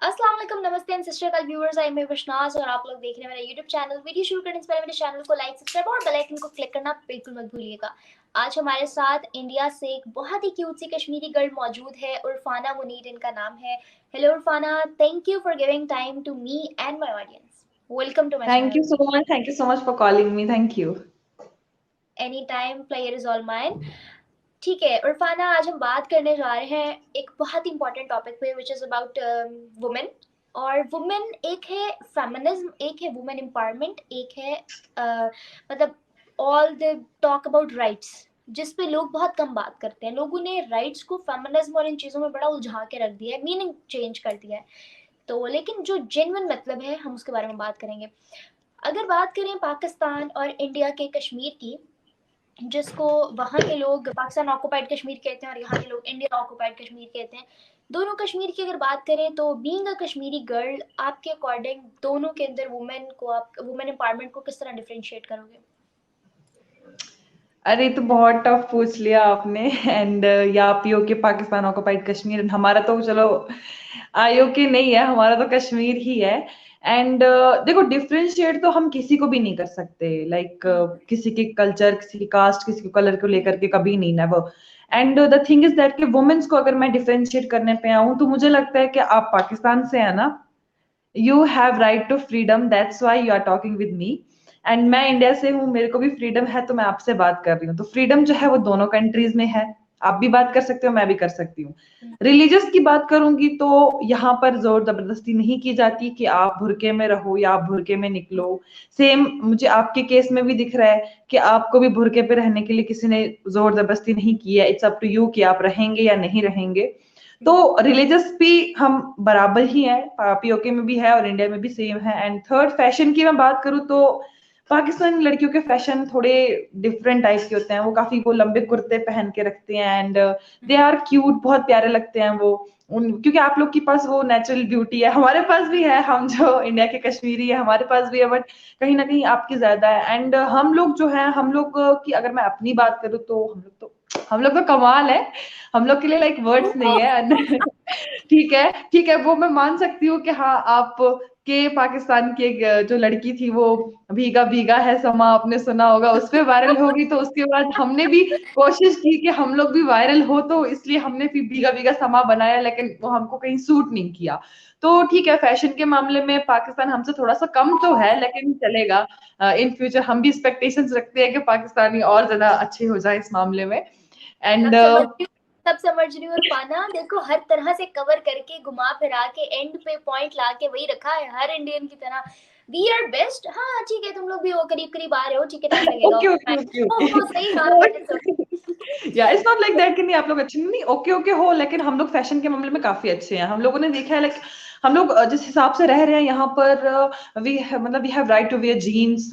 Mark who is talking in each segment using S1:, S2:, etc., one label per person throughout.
S1: अस्सलाम वालेकुम, नमस्ते एंड सत श्री अकाल व्यूअर्स, आई एम विश्वास और आप लोग देख रहे हैं मेरा यूट्यूब चैनल। वीडियो शुरू करने से पहले मेरे चैनल को लाइक, सब्सक्राइब और बेल आइकन को क्लिक करना बिल्कुल मत भूलिएगा। आज हमारे साथ इंडिया से एक बहुत ही क्यूट सी कश्मीरी गर्ल मौजूद है, उरफाना मुनीर इनका नाम है। Hello Urfana, thank you for giving time to me and my audience. Welcome to my
S2: Thank you
S1: channel.
S2: so much. Thank you so much for calling me. Thank you.
S1: Any time, player is all mine. ठीक है उरफाना, आज हम बात करने जा रहे हैं एक बहुत ही इंपॉर्टेंट टॉपिक पे, विच इज अबाउट वुमेन। और वुमेन एक है फेमिनिज्म, एक है वुमेन एम्पावरमेंट, एक है मतलब all the talk about rights, जिस पे लोग बहुत कम बात करते हैं। लोगों ने राइट्स को फेमिनिज्म और इन चीज़ों में बड़ा उलझा के रख दिया है, मीनिंग चेंज कर दिया है। तो लेकिन जो जेन्युइन मतलब है, हम उसके बारे में बात करेंगे। अगर बात करें पाकिस्तान और इंडिया के कश्मीर की, जिसको वहाँ के लोग पाकिस्तान ऑक्युपाइड कश्मीर कहते हैं और यहाँ के लोग इंडिया ऑक्युपाइड कश्मीर कहते हैं। दोनों कश्मीर की अगर बात करें तो बीइंग अ कश्मीरी गर्ल, आपके अकॉर्डिंग दोनों के अंदर वुमेन को, आप वुमेन एम्पावरमेंट को किस तरह डिफरेंशिएट करोगे?
S2: अरे तो बहुत टफ पूछ लिया आपने एंड या PoK Pakistan occupied Kashmir and हमारा तो चलो आईओके नहीं है, हमारा तो कश्मीर ही है। एंड देखो, डिफरेंशिएट तो हम किसी को भी नहीं कर सकते, लाइक किसी के कल्चर, किसी की कास्ट, किसी के कलर को लेकर के कभी नहीं, never. And the thing is that कि वुमेन्स को अगर मैं डिफरेंशिएट करने पे आऊं तो मुझे लगता है कि आप पाकिस्तान से है ना, you have right to freedom, that's why you are talking with me. And मैं इंडिया से हूँ, मेरे को भी फ्रीडम है, तो मैं आपसे बात कर रही हूँ। तो फ्रीडम जो है वो दोनों कंट्रीज में है, आप भी बात कर सकते हो, मैं भी कर सकती हूँ। रिलीजियस की बात करूंगी तो यहाँ पर जोर जबरदस्ती नहीं की जाती कि आप बुरके में रहो या आप बुरके में निकलो। सेम मुझे आपके केस में भी दिख रहा है कि आपको भी बुरके पे रहने के लिए किसी ने जोर जबरदस्ती नहीं की है। इट्स अप टू यू कि आप रहेंगे या नहीं रहेंगे। तो रिलीजियस भी हम बराबर ही है, पीओके में भी है और इंडिया में भी सेम है। एंड थर्ड, फैशन की मैं बात करूँ तो पाकिस्तानी लड़कियों के फैशन थोड़े डिफरेंट टाइप के होते हैं। वो काफी वो लंबे कुर्ते पहन के रखते हैं एंड दे आर क्यूट, बहुत प्यारे लगते हैं वो। उन क्योंकि आप लोग के पास वो नेचुरल ब्यूटी है, हमारे पास भी है, हम जो इंडिया के कश्मीरी है हमारे पास भी है, बट कहीं ना कहीं आपकी ज्यादा है। एंड हम लोग जो है, हम लोग की अगर मैं अपनी बात करूँ तो हम लोग तो कमाल है। हम लोग के लिए लाइक वर्ड्स नहीं है। ठीक है, ठीक है, वो मैं मान सकती हूँ कि हाँ, आप के पाकिस्तान की एक जो लड़की थी वो भीगा भीगा है समा, आपने सुना होगा, उस पे वायरल हो गई। तो उसके बाद हमने भी कोशिश की कि हम लोग भी वायरल हो, तो इसलिए हमने भी भीगा भीगा समा बनाया, लेकिन वो हमको कहीं सूट नहीं किया। तो ठीक है, फैशन के मामले में पाकिस्तान हमसे थोड़ा सा कम तो है, लेकिन चलेगा। इन फ्यूचर हम भी एक्सपेक्टेशंस रखते हैं कि पाकिस्तानी और ज्यादा अच्छे हो जाए इस मामले में। एंड
S1: सब समझ रही हूँ, सब समझ रही हूँ उरफाना। देखो, हर तरह से कवर करके, घुमा फिरा के, एंड पे पॉइंट ला के वही रखा है, हर इंडियन की तरह। We are best. हाँ ठीक है, तुम लोग भी हो, करीब करीब आ रहे हो, ठीक है, टाइम लगेगा।
S2: ओके ओके ओके
S1: वो सही, हाँ, बट इट्स
S2: ओके। या इट्स नॉट लाइक दैट कि नहीं आप लोग अच्छे नहीं, ओके ओके हो, लेकिन हम लोग फैशन के मामले में काफी अच्छे हैं। हम लोगों ने देखा है, लाइक हम लोग जिस हिसाब से रह रहे हैं यहाँ पर, वी मतलब we have right to wear jeans,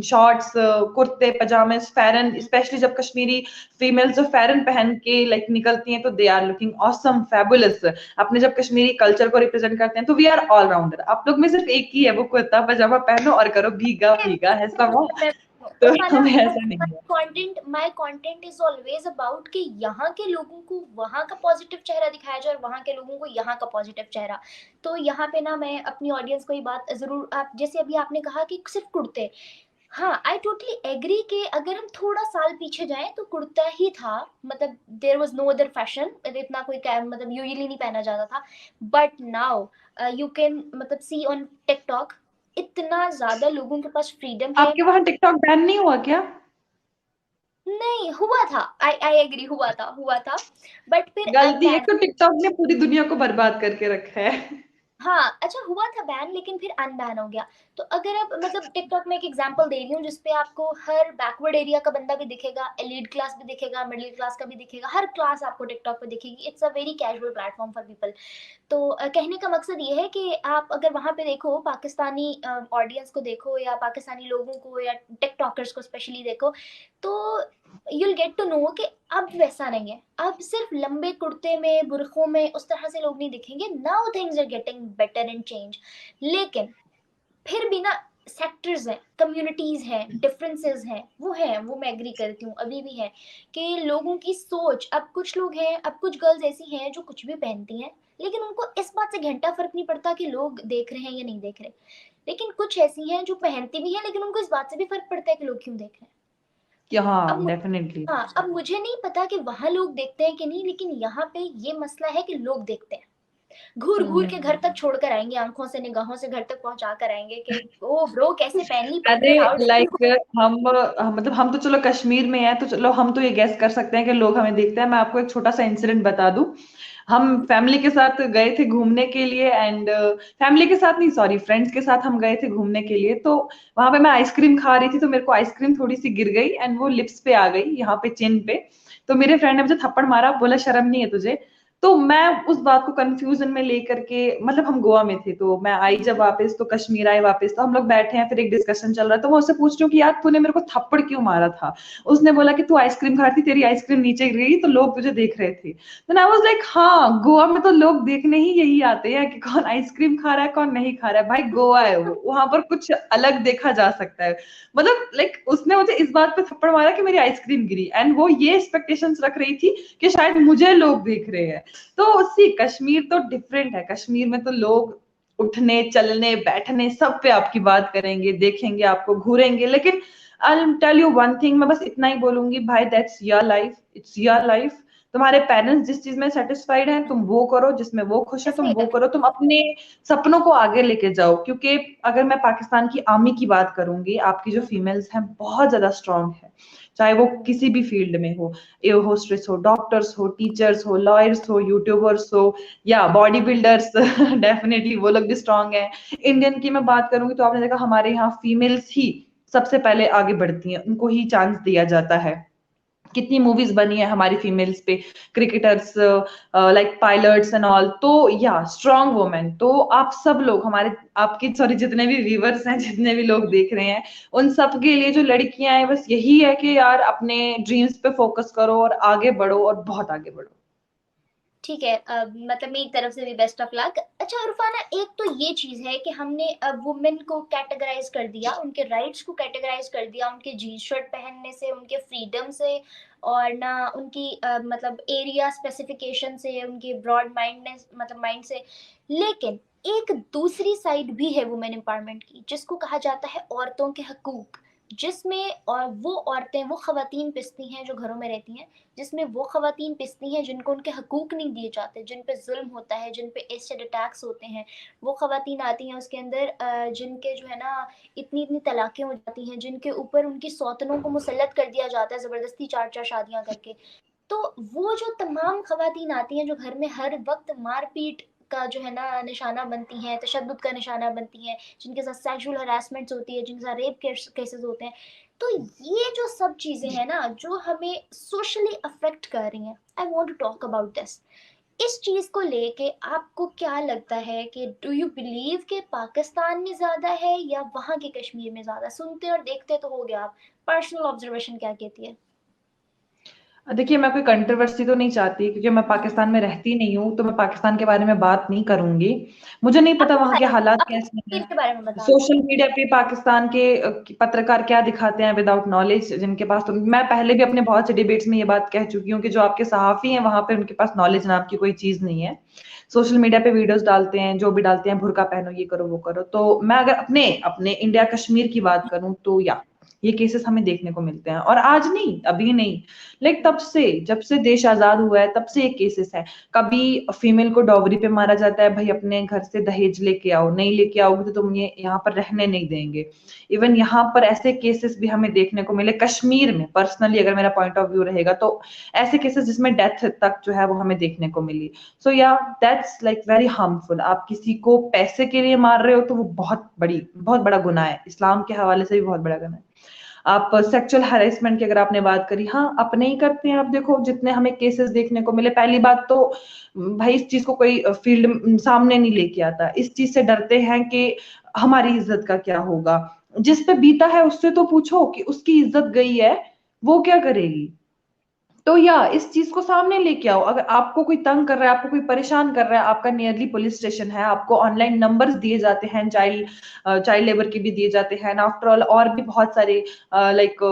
S2: shorts, कुर्ते पजामे, फैरन, स्पेशली जब कश्मीरी फीमेल्स जो फैरन पहन के लाइक निकलती हैं तो they are looking awesome, fabulous. अपने जब कश्मीरी कल्चर को रिप्रेजेंट करते हैं तो वी आर ऑल राउंडर। आप लोग में सिर्फ एक ही है, वो कुर्ता पजामा पहनो और करो भीगा भीगा है सब। तो
S1: उरफाना,
S2: हमें ऐसा नहीं है।
S1: My content is always about कि यहाँ के लोगों को वहाँ का पॉजिटिव चेहरा दिखाया जाए और वहाँ के लोगों को यहाँ का पॉजिटिव चेहरा। तो यहाँ पे ना, मैं अपनी ऑडियंस को ये बात जरूर, आप जैसे अभी आपने कहा कि सिर्फ कुर्ते, हाँ, आई टोटली एग्री कि अगर हम थोड़ा साल पीछे जाएं तो कुर्ता ही था। मतलब there was no other fashion, इतना कोई मतलब यूजुअली नहीं पहना जाता था। बट नाउ यू कैन मतलब सी ऑन टिकटॉक, इतना ज्यादा लोगों के पास फ्रीडम है।
S2: आपके वहां टिकटॉक बैन नहीं हुआ क्या?
S1: नहीं हुआ था, आई आई एग्री, हुआ था, बट फिर
S2: गलती है,
S1: अनबैन।
S2: तो टिकटॉक ने पूरी दुनिया को बर्बाद करके रखा है।
S1: हाँ अच्छा, हुआ था बैन, लेकिन फिर अनबैन हो गया। तो अगर आप मतलब टिकटॉक में एक एग्जांपल दे रही हूँ जिसपे आपको हर बैकवर्ड एरिया का बंदा भी दिखेगा, एलीट क्लास भी दिखेगा, मिडिल क्लास का भी दिखेगा, हर क्लास आपको टिकटॉक पे दिखेगी। It's a very casual platform for people. तो कहने का मकसद ये है कि आप अगर वहाँ पे देखो, पाकिस्तानी ऑडियंस को देखो या पाकिस्तानी लोगों को या टिकटॉकर्स को स्पेशली देखो, तो यूल गेट टू नो कि अब वैसा नहीं है। अब सिर्फ लंबे कुर्ते में, बुरखों में उस तरह से लोग नहीं दिखेंगे। Now things are getting better and change. लेकिन फिर भी ना, सेक्टर्स हैं, कम्युनिटीज हैं, डिफरेंसेस हैं, वो हैं, वो मैं एग्री करती हूँ, अभी भी है कि लोगों की सोच, अब कुछ लोग हैं, अब कुछ गर्ल्स ऐसी हैं जो कुछ भी पहनती हैं, लेकिन उनको इस बात से घंटा फर्क नहीं पड़ता कि लोग देख रहे हैं या नहीं देख रहे। लेकिन कुछ ऐसी हैं जो पहनती भी हैं लेकिन उनको इस बात से भी फर्क पड़ता है कि लोग क्यों देख रहे हैं।
S2: कि
S1: अब
S2: हाँ, डेफिनेटली।
S1: हाँ, अब मुझे नहीं पता कि वहां लोग देखते हैं कि नहीं, लेकिन यहाँ पे ये मसला है कि लोग देखते हैं, घूर घूर के घर तक छोड़ कर आएंगे, आंखों से निगाहों से घर तक पहुंचा कर आएंगे कि ओ ब्रो कैसे पहन ली
S2: अरे
S1: पेंडेंट आउटफिट।
S2: लाइक मतलब हम तो चलो कश्मीर में हैं, तो चलो हम तो ये गेस कर सकते हैं कि लोग हमें देखते हैं। मैं आपको एक छोटा सा इंसिडेंट बता दूं। हम फैमिली के साथ गए थे घूमने के लिए, एंड फैमिली के साथ नहीं, सॉरी, फ्रेंड्स के साथ हम गए थे घूमने के लिए। तो वहां पे मैं आइसक्रीम खा रही थी, तो मेरे को आइसक्रीम थोड़ी सी गिर गई एंड वो लिप्स पे आ गई, यहाँ पे चिन पे। तो मेरे फ्रेंड ने मुझे थप्पड़ मारा, बोला शर्म नहीं है तुझे। तो मैं उस बात को कंफ्यूजन में लेकर के, मतलब हम गोवा में थे, तो मैं आई जब वापस, तो कश्मीर आई वापस, तो हम लोग बैठे हैं, फिर एक डिस्कशन चल रहा है, तो मैं उससे पूछ रही हूँ कि यार तूने मेरे को थप्पड़ क्यों मारा था। उसने बोला कि तू आइसक्रीम खा रही थी, तेरी आइसक्रीम नीचे गिर गई, तो लोग तुझे देख रहे थे। देन आई वाज लाइक, हाँ, गोवा में तो लोग देखने ही यही आते हैं कि कौन आइसक्रीम खा रहा है, कौन नहीं खा रहा है। भाई गोवा है वो, वहां पर कुछ अलग देखा जा सकता है। मतलब लाइक उसने मुझे इस बात पे थप्पड़ मारा कि मेरी आइसक्रीम गिरी, एंड वो ये एक्सपेक्टेशंस रख रही थी कि शायद मुझे लोग देख रहे हैं। तो सी कश्मीर तो डिफरेंट है। कश्मीर में तो लोग उठने चलने बैठने सब पे आपकी बात करेंगे, देखेंगे आपको, घूरेंगे। लेकिन I tell you one thing, मैं बस इतना ही बोलूंगी, भाई that's your life, it's your life. तुम्हारे पेरेंट्स जिस चीज में सेटिस्फाइड हैं, तुम वो करो, जिसमें वो खुश है तुम वो करो, तुम अपने सपनों को आगे लेके जाओ। क्योंकि अगर मैं पाकिस्तान की आर्मी की बात करूंगी, आपकी जो फीमेल्स हैं बहुत ज्यादा स्ट्रांग है, चाहे वो किसी भी फील्ड में हो, एयर होस्टेस हो, डॉक्टर्स हो, टीचर्स हो, लॉयर्स हो, यूट्यूबर्स हो, या बॉडी बिल्डर्स डेफिनेटली वो लोग भी स्ट्रांग है। इंडियन की मैं बात करूंगी तो आपने देखा हमारे यहाँ फीमेल्स ही सबसे पहले आगे बढ़ती हैं, उनको ही चांस दिया जाता है। कितनी मूवीज बनी है हमारी फीमेल्स पे, cricketers, like pilots and all. तो या स्ट्रांग वुमेन। तो आप सब लोग हमारे, आपकी सॉरी, जितने भी व्यूवर्स हैं, जितने भी लोग देख रहे हैं, उन सब के लिए जो लड़कियां हैं, बस यही है कि यार अपने ड्रीम्स पे फोकस करो और आगे बढ़ो, और बहुत आगे बढ़ो।
S1: ठीक है, मतलब मेरी तरफ से भी बेस्ट ऑफ लक। अच्छा उरफाना, एक तो ये चीज है कि हमने वुमेन को कैटेगराइज कर दिया, उनके राइट्स को कैटेगराइज कर दिया, उनके जीन्स शर्ट पहनने से, उनके फ्रीडम से, और ना उनकी मतलब एरिया स्पेसिफिकेशन से, उनके ब्रॉड माइंडनेस मतलब माइंड से। लेकिन एक दूसरी साइड भी है वुमेन एम्पावरमेंट की, जिसको कहा जाता है औरतों के हकूक, जिसमें और वो औरतें, वो खवातीन पिसती हैं जो घरों में रहती हैं, जिसमें वो खवातीन पिसती हैं जिनको उनके हकूक नहीं दिए जाते, जिन पे जुल्म होता है, जिन पे एसिड अटैक्स होते हैं। वो खवातीन आती हैं उसके अंदर जिनके जो है ना इतनी इतनी तलाकें हो जाती हैं, जिनके ऊपर उनकी सौतनों को मुसल्लत कर दिया जाता है ज़बरदस्ती चार चार शादियां करके। तो वो जो तमाम खवातीन आती हैं जो घर में हर वक्त मारपीट का जो है ना निशाना बनती हैं, तशद्दुद का निशाना बनती हैं, जिनके साथ सेक्सुअल हरासमेंट्स होती है, जिनके साथ रेप केसेस होते हैं। तो ये जो सब चीजें हैं ना जो हमें सोशली अफेक्ट कर रही हैं, I want to talk about this. इस चीज को लेके आपको क्या लगता है कि डू यू बिलीव कि पाकिस्तान में ज्यादा है या वहां के कश्मीर में ज्यादा? सुनते और देखते तो हो गया, आप पर्सनल ऑब्जर्वेशन क्या कहती है?
S2: देखिए, मैं कोई कंट्रोवर्सी तो नहीं चाहती, क्योंकि मैं पाकिस्तान में रहती नहीं हूँ, तो मैं पाकिस्तान के बारे में बात नहीं करूंगी। मुझे नहीं पता
S1: अपने
S2: वहां के
S1: बारे में,
S2: हालात
S1: अपने
S2: कैसे हैं।
S1: कश्मीर के बारे में बता दो।
S2: सोशल मीडिया पे पाकिस्तान के पत्रकार क्या दिखाते हैं विदाउट नॉलेज, जिनके पास, तो मैं पहले भी अपने बहुत से डिबेट्स में ये बात कह चुकी हूँ कि जो आपके सहाफी हैं वहां पे, उनके पास नॉलेज नाम की कोई चीज नहीं है। सोशल मीडिया पे वीडियोस डालते हैं, जो भी डालते हैं, बुर्का पहनो, ये करो वो करो। तो मैं अगर अपने अपने इंडिया कश्मीर की बात करूं, तो या ये केसेस हमें देखने को मिलते हैं, और आज नहीं, अभी नहीं, लाइक तब से, जब से देश आजाद हुआ है तब से ये केसेस है। कभी फीमेल को डॉवरी पे मारा जाता है, भाई अपने घर से दहेज लेके आओ, नहीं लेके आओगे तो तुम ये यहाँ पर रहने नहीं देंगे। इवन यहाँ पर ऐसे केसेस भी हमें देखने को मिले कश्मीर में, पर्सनली अगर मेरा पॉइंट ऑफ व्यू रहेगा, तो ऐसे केसेस जिसमें डेथ तक जो है वो हमें देखने को मिली। सो या दैट्स लाइक वेरी हार्मफुल। आप किसी को पैसे के लिए मार रहे हो तो वो बहुत बड़ा गुनाह है, इस्लाम के हवाले से भी बहुत बड़ा गुनाह है। आप सेक्सुअल हैरेसमेंट की अगर आपने बात करी, हाँ अपने ही करते हैं। आप देखो जितने हमें केसेस देखने को मिले, पहली बात तो भाई इस चीज को कोई फील्ड सामने नहीं लेके आता, इस चीज से डरते हैं कि हमारी इज्जत का क्या होगा। जिस पे बीता है उससे तो पूछो कि उसकी इज्जत गई है, वो क्या करेगी। तो या इस चीज को सामने लेके आओ। अगर आपको कोई तंग कर रहा है, आपको कोई परेशान कर रहा है, आपका नियरली पुलिस स्टेशन है, आपको ऑनलाइन नंबर्स दिए जाते हैं, चाइल्ड चाइल्ड लेबर के भी दिए जाते हैं आफ्टर ऑल, और भी बहुत सारे लाइक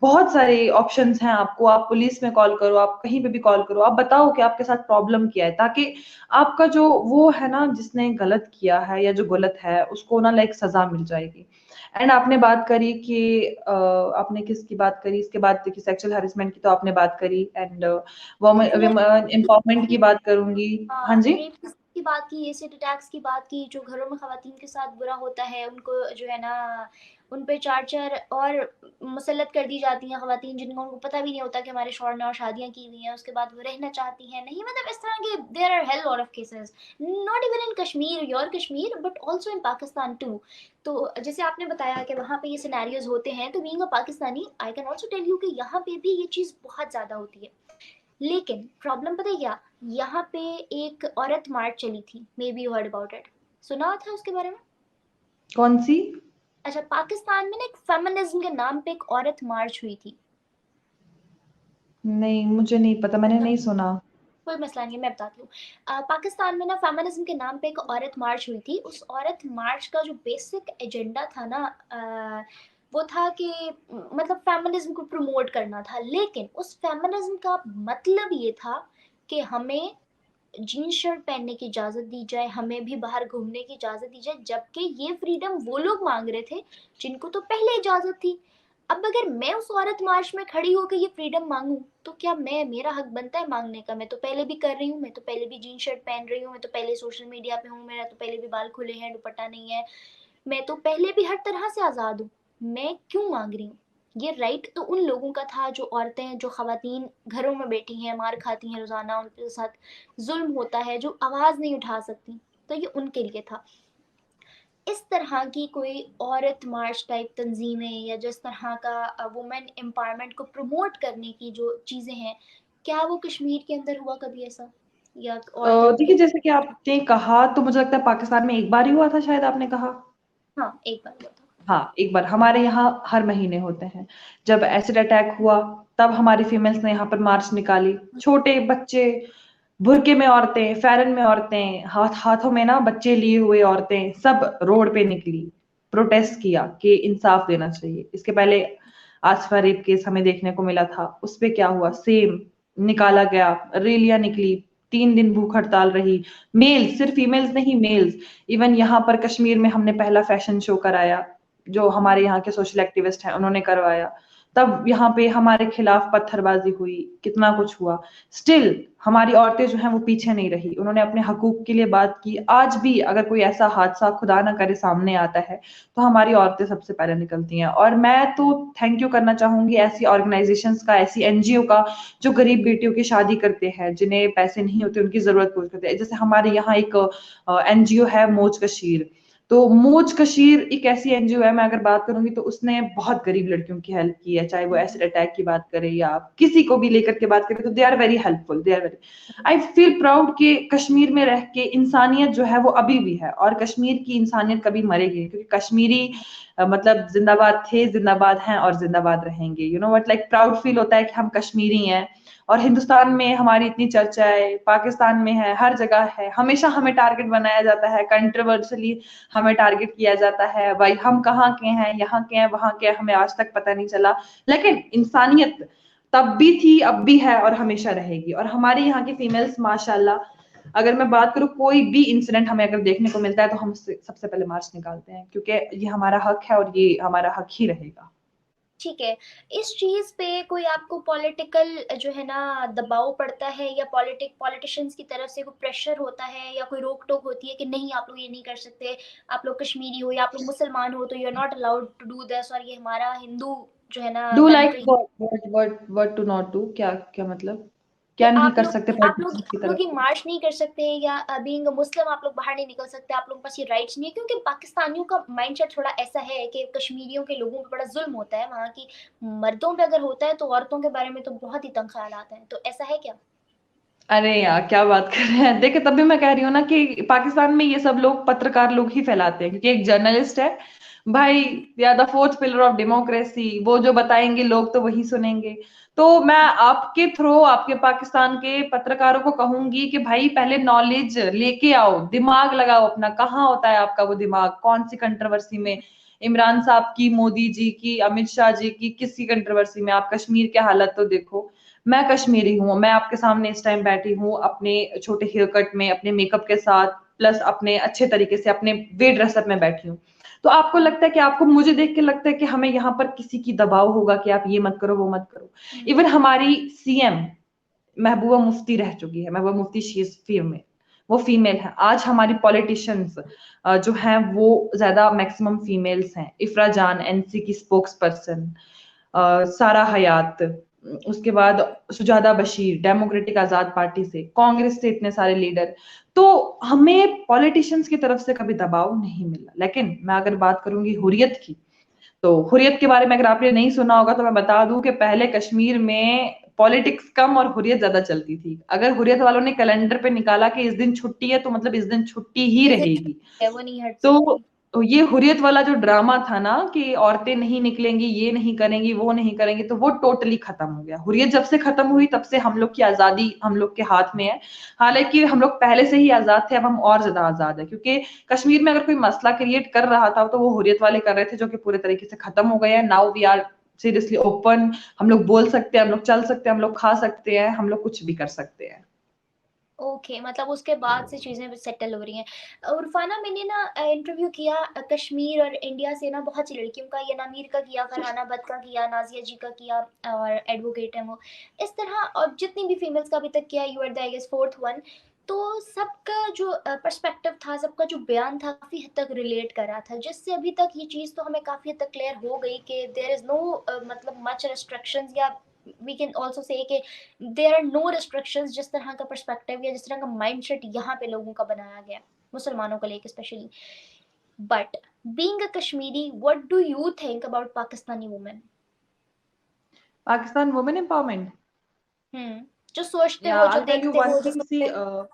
S2: बहुत सारे ऑप्शंस हैं आपको, आप पुलिस में कॉल करो, आप कहीं पे भी कॉल करो, आप बताओ कि आपके साथ प्रॉब्लम क्या है, ताकि आपका जो वो है ना जिसने गलत किया है या जो गलत है उसको ना लाइक सजा मिल जाएगी। एंड आपने बात करी कि आपने किसकी बात करी, इसके बाद देखिए सेक्सुअल हैरेसमेंट की तो आपने बात करी, एंड वुमेन
S1: मैंने
S2: एम्पावरमेंट की बात करूंगी। हाँ जी।
S1: रेप की बात की, एसिड अटैक्स की बात की, जो घरों में खवातीन के साथ बुरा होता है उनको जो है ना उन पे चार चार और मुसल्लत कर दी जाती हैं खवातीन, जिनको उनको पता भी नहीं होता कि हमारे शौहर ने और शादियां की हुई हैं, उसके बाद वो रहना चाहती हैं नहीं, मतलब इस तरह के there are hell lot of cases, not even in Kashmir, your Kashmir, but also in Pakistan too. तो जैसे आपने बताया कि वहाँ पे ये सिनेरियोज होते हैं, तो being a Pakistani I can also tell you कि यहाँ पे भी ये चीज़ बहुत ज़्यादा होती है। लेकिन प्रॉब्लम पता है क्या, यहाँ पे एक औरत मार्च चली थी, may be you heard about it, सुना था उसके बारे में?
S2: कौन सी?
S1: अच्छा, पाकिस्तान में ना एक फेमिनिज्म के नाम पे एक औरत मार्च हुई थी।
S2: नहीं, मुझे नहीं पता, मैंने
S1: अच्छा,
S2: नहीं सुना।
S1: कोई मसला नहीं है, मैं बताती हूँ। पाकिस्तान में ना फेमिनिज्म के नाम पे एक औरत मार्च हुई थी, उस औरत मार्च का जो बेसिक एजेंडा था ना, वो था कि मतलब फेमिनिज्म को प्रमोट करना था, लेकिन उस फेमिनिज्म का मतलब ये था कि हमें जीन्स शर्ट पहनने की इजाजत दी जाए, हमें भी बाहर घूमने की इजाजत दी जाए, जबकि ये फ्रीडम वो लोग मांग रहे थे जिनको तो पहले इजाजत थी। अब अगर मैं उस औरत मार्च में खड़ी होकर ये फ्रीडम मांगू, तो क्या मैं, मेरा हक बनता है मांगने का? मैं तो पहले भी कर रही हूँ, मैं तो पहले भी जीन्स शर्ट पहन रही हूँ, मैं तो पहले सोशल मीडिया पे हूँ, मेरा तो पहले भी बाल खुले हैं, दुपट्टा नहीं है, मैं तो पहले भी हर तरह से आज़ाद हूँ, मैं क्यों मांग रही हूँ? ये राइट तो उन लोगों का था, जो औरतें, जो खवातीन घरों में बैठी हैं, मार खाती हैं रोजाना, उनके साथ जुल्म होता है, जो आवाज नहीं उठा सकती, तो ये उनके लिए था। इस तरह की कोई औरत मार्च टाइप तंजीमें, या जिस तरह का वुमेन एम्पावरमेंट को प्रमोट करने की जो चीजें हैं, क्या वो कश्मीर के अंदर हुआ कभी ऐसा, या औरतें
S2: देखिए,
S1: उनके?
S2: जैसे कि आपने कहा तो मुझे लगता है पाकिस्तान में एक बार ही हुआ था, शायद आपने कहा।
S1: हाँ, एक बार हुआ था।
S2: हाँ, एक बार। हमारे यहाँ हर महीने होते हैं। जब एसिड अटैक हुआ तब हमारी फीमेल्स ने यहाँ पर मार्च निकाली, छोटे बच्चे, बुरके में औरतें, फैरन में औरतें, हाथों में ना बच्चे लिए हुए औरतें, सब रोड पे निकली, प्रोटेस्ट किया कि इंसाफ देना चाहिए। इसके पहले आसफा रेप केस हमें देखने को मिला था, उस पे क्या हुआ, सेम निकाला गया, रैलियां निकली, 3 दिन भूख हड़ताल रही। मेल्स, सिर्फ फीमेल्स नहीं, मेल्स। इवन यहाँ पर कश्मीर में हमने पहला फैशन शो कराया, जो हमारे यहाँ के सोशल एक्टिविस्ट हैं उन्होंने करवाया। तब यहाँ पे हमारे खिलाफ पत्थरबाजी हुई, कितना कुछ हुआ। स्टिल हमारी औरतें जो हैं वो पीछे नहीं रही, उन्होंने अपने हकूक के लिए बात की। आज भी अगर कोई ऐसा हादसा खुदा ना करे सामने आता है, तो हमारी औरतें सबसे पहले निकलती हैं। और मैं तो थैंक यू करना चाहूंगी ऐसी ऑर्गेनाइजेशंस का, ऐसी एनजीओ का, जो गरीब बेटियों की शादी करते हैं, जिन्हें पैसे नहीं होते, उनकी जरूरत पूरी करते हैं। जैसे हमारे यहाँ एक एनजीओ है मौज कशीर। तो मौज कशीर एक ऐसी एनजीओ है, मैं अगर बात करूंगी तो उसने बहुत गरीब लड़कियों की हेल्प की है, चाहे वो एसिड अटैक की बात करे या किसी को भी लेकर के बात करें, तो they are very helpful, they are very, I feel proud कि कश्मीर में रह के इंसानियत जो है वो अभी भी है, और कश्मीर की इंसानियत कभी मरेगी नहीं, क्योंकि कश्मीरी मतलब जिंदाबाद थे, जिंदाबाद हैं और जिंदाबाद रहेंगे। You know what, like proud feel होता है कि हम कश्मीरी हैं। और हिंदुस्तान में हमारी इतनी चर्चा है, पाकिस्तान में है, हर जगह है, हमेशा हमें टारगेट बनाया जाता है, कंट्रोवर्शियली हमें टारगेट किया जाता है, भाई हम कहाँ के हैं, यहाँ के हैं, वहां के हैं, हमें आज तक पता नहीं चला। लेकिन इंसानियत तब भी थी, अब भी है और हमेशा रहेगी। और हमारे यहाँ की फीमेल्स माशाल्लाह, अगर मैं बात करूँ, कोई भी इंसिडेंट हमें अगर देखने को मिलता है तो हम सबसे पहले मार्च निकालते हैं, क्योंकि ये हमारा हक है और ये हमारा हक ही रहेगा।
S1: ठीक है, इस चीज पे कोई आपको पॉलिटिकल जो है ना दबाव पड़ता है, या पॉलिटिशियंस की तरफ से कोई प्रेशर होता है, या कोई रोक टोक होती है कि नहीं आप लोग ये नहीं कर सकते, आप लोग कश्मीरी हो या आप लोग मुसलमान हो तो you are not allowed to do this, और ये हमारा हिंदू जो है ना
S2: do like
S1: country,
S2: what to not do, क्या क्या मतलब,
S1: कि
S2: क्या नहीं
S1: आप
S2: कर
S1: लोग
S2: सकते
S1: आप लोग
S2: पॉलिटिशियंस की
S1: आप लोग
S2: तरफ
S1: ये
S2: से?
S1: मार्च नहीं कर सकते, या बीइंग मुस्लिम आप लोग बाहर नहीं निकल सकते, आप लोगों के पास ये राइट्स नहीं है, क्योंकि पाकिस्तानियों का माइंडसेट थोड़ा ऐसा है कि कश्मीरियों के लोगों पे बड़ा जुल्म होता है, वहाँ की मर्दों पे अगर होता है तो औरतों के बारे में तो बहुत ही तंग ख्याल आते हैं, तो ऐसा है क्या?
S2: अरे यार, क्या बात कर रहे हैं, देखिए तभी मैं कह रही हूँ ना कि पाकिस्तान में ये सब लोग पत्रकार लोग ही फैलाते हैं, क्योंकि एक जर्नलिस्ट है भाई, या the fourth pillar of democracy, वो जो बताएंगे लोग तो वही सुनेंगे। तो मैं आपके थ्रू आपके पाकिस्तान के पत्रकारों को कहूंगी कि भाई पहले नॉलेज लेके आओ, दिमाग लगाओ अपना, कहाँ होता है आपका वो दिमाग, कौन सी कंट्रोवर्सी में इमरान साहब की, मोदी जी की, अमित शाह जी की, किसी कंट्रोवर्सी में आप कश्मीर के हालत तो देखो। मैं कश्मीरी हूँ, मैं आपके सामने इस टाइम बैठी हूँ अपने छोटे हेयर कट में, अपने मेकअप के साथ, प्लस अपने अच्छे तरीके से अपने वे ड्रेसअप में बैठी हूँ। तो आपको लगता है कि आपको मुझे देख के लगता है कि हमें यहाँ पर किसी की दबाव होगा कि आप ये मत करो वो मत करो। इवन हमारी सीएम महबूबा मुफ्ती रह चुकी है, Mehbooba Mufti she is female, वो फीमेल है। आज हमारी पॉलिटिशियंस जो हैं वो ज्यादा मैक्सिमम फीमेल्स हैं। इफरा जान एनसी की स्पोक्स पर्सन, सारा हयात, उसके बाद सुजादा बशीर डेमोक्रेटिक आजाद पार्टी से, कांग्रेस से इतने सारे लीडर। तो हमें पॉलिटिशियंस की तरफ से कभी दबाव नहीं मिला। लेकिन मैं अगर बात करूंगी हुर्रियत की, तो हुर्रियत के बारे में अगर आपने नहीं सुना होगा तो मैं बता दूं कि पहले कश्मीर में पॉलिटिक्स कम और हुर्रियत ज्यादा चलती थी। अगर हुर्रियत वालों ने कैलेंडर पे निकाला कि इस दिन छुट्टी है तो मतलब इस दिन छुट्टी ही
S1: इस दिन
S2: रहेगी।
S1: है वो नहीं हट
S2: तो
S1: सकती।
S2: ये हुर्रियत वाला जो ड्रामा था ना कि औरतें नहीं निकलेंगी, ये नहीं करेंगी, वो नहीं करेंगी, तो वो टोटली खत्म हो गया। हुर्रियत जब से खत्म हुई तब से हम लोग की आजादी हम लोग के हाथ में है। हालांकि हम लोग पहले से ही आजाद थे, अब हम और ज्यादा आजाद है, क्योंकि कश्मीर में अगर कोई मसला क्रिएट कर रहा था तो वो हुर्रियत वाले कर रहे थे, जो कि पूरे तरीके से खत्म हो गए हैं। Now we are seriously open, हम लोग बोल सकते हैं, हम लोग चल सकते हैं, हम लोग खा सकते हैं, हम लोग कुछ भी कर सकते हैं।
S1: ओके, मतलब उसके बाद से चीजें सेटल हो रही हैं। उरफाना, मैंने ना इंटरव्यू किया कश्मीर और इंडिया से ना बहुत सी लड़कियों का, ये नामीर का किया, फरहाना बत का किया, नाजिया जी का किया, और एडवोकेट है वो, इस तरह, और जितनी भी फीमेल्स का अभी तक किया, you are the I guess fourth one. तो सबका जो पर्सपेक्टिव था, सबका जो बयान था, काफी हद तक रिलेट कर रहा था, जिससे अभी तक ये चीज तो हमें काफी हद तक क्लियर हो गई कि देयर इज नो मतलब मच रिस्ट्रिक्शंस, या वी कैन ऑल्सो से कि देयर आर नो रिस्ट्रिक्शंस, जिस तरह का पर्सपेक्टिव या जिस तरह का माइंडसेट यहाँ पे लोगों का बनाया गया, मुसलमानों को लेकर specially. But being a Kashmiri, what do you think about Pakistani women?
S2: Pakistan women empowerment,
S1: जो सोचते
S2: या
S1: हो, जो
S2: आई टेल यू
S1: देखते
S2: वन
S1: हो, जो
S2: थिंग, सी
S1: सुनते हो।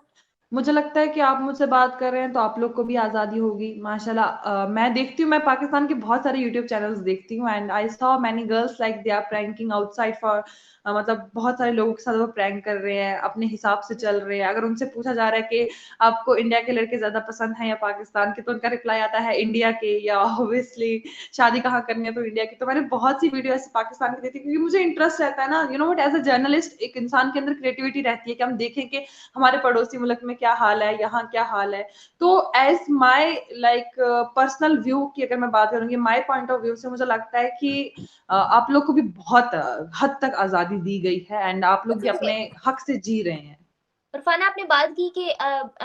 S2: मुझे लगता है कि आप मुझसे बात कर रहे हैं तो आप लोग को भी आजादी होगी माशाल्लाह। मैं देखती हूँ, मैं पाकिस्तान के बहुत सारे यूट्यूब चैनल्स देखती हूँ, and I saw many girls like they are pranking outside for, मतलब बहुत सारे लोगों के साथ वो प्रैंक कर रहे हैं, अपने हिसाब से चल रहे हैं। अगर उनसे पूछा जा रहा है कि आपको इंडिया के लड़के ज्यादा पसंद है या पाकिस्तान के, तो उनका रिप्लाई आता है इंडिया के, या ऑब्वियसली शादी कहाँ करनी है तो इंडिया की। तो मैंने बहुत सी वीडियो ऐसे पाकिस्तान की देखी, क्योंकि मुझे इंटरेस्ट रहता है ना, you know what, as a journalist एक इंसान के अंदर क्रिएटिविटी रहती है कि हम देखें कि हमारे पड़ोसी मुल्क में क्या हाल है, यहाँ क्या हाल है। तो as my like personal view की अगर मैं बात करूंगी, माई पॉइंट ऑफ व्यू से मुझे लगता है कि आप लोग को भी बहुत हद तक आजादी दी गई है, एंड आप लोग भी अपने हक से जी रहे हैं।
S1: फरफाना, आपने बात की कि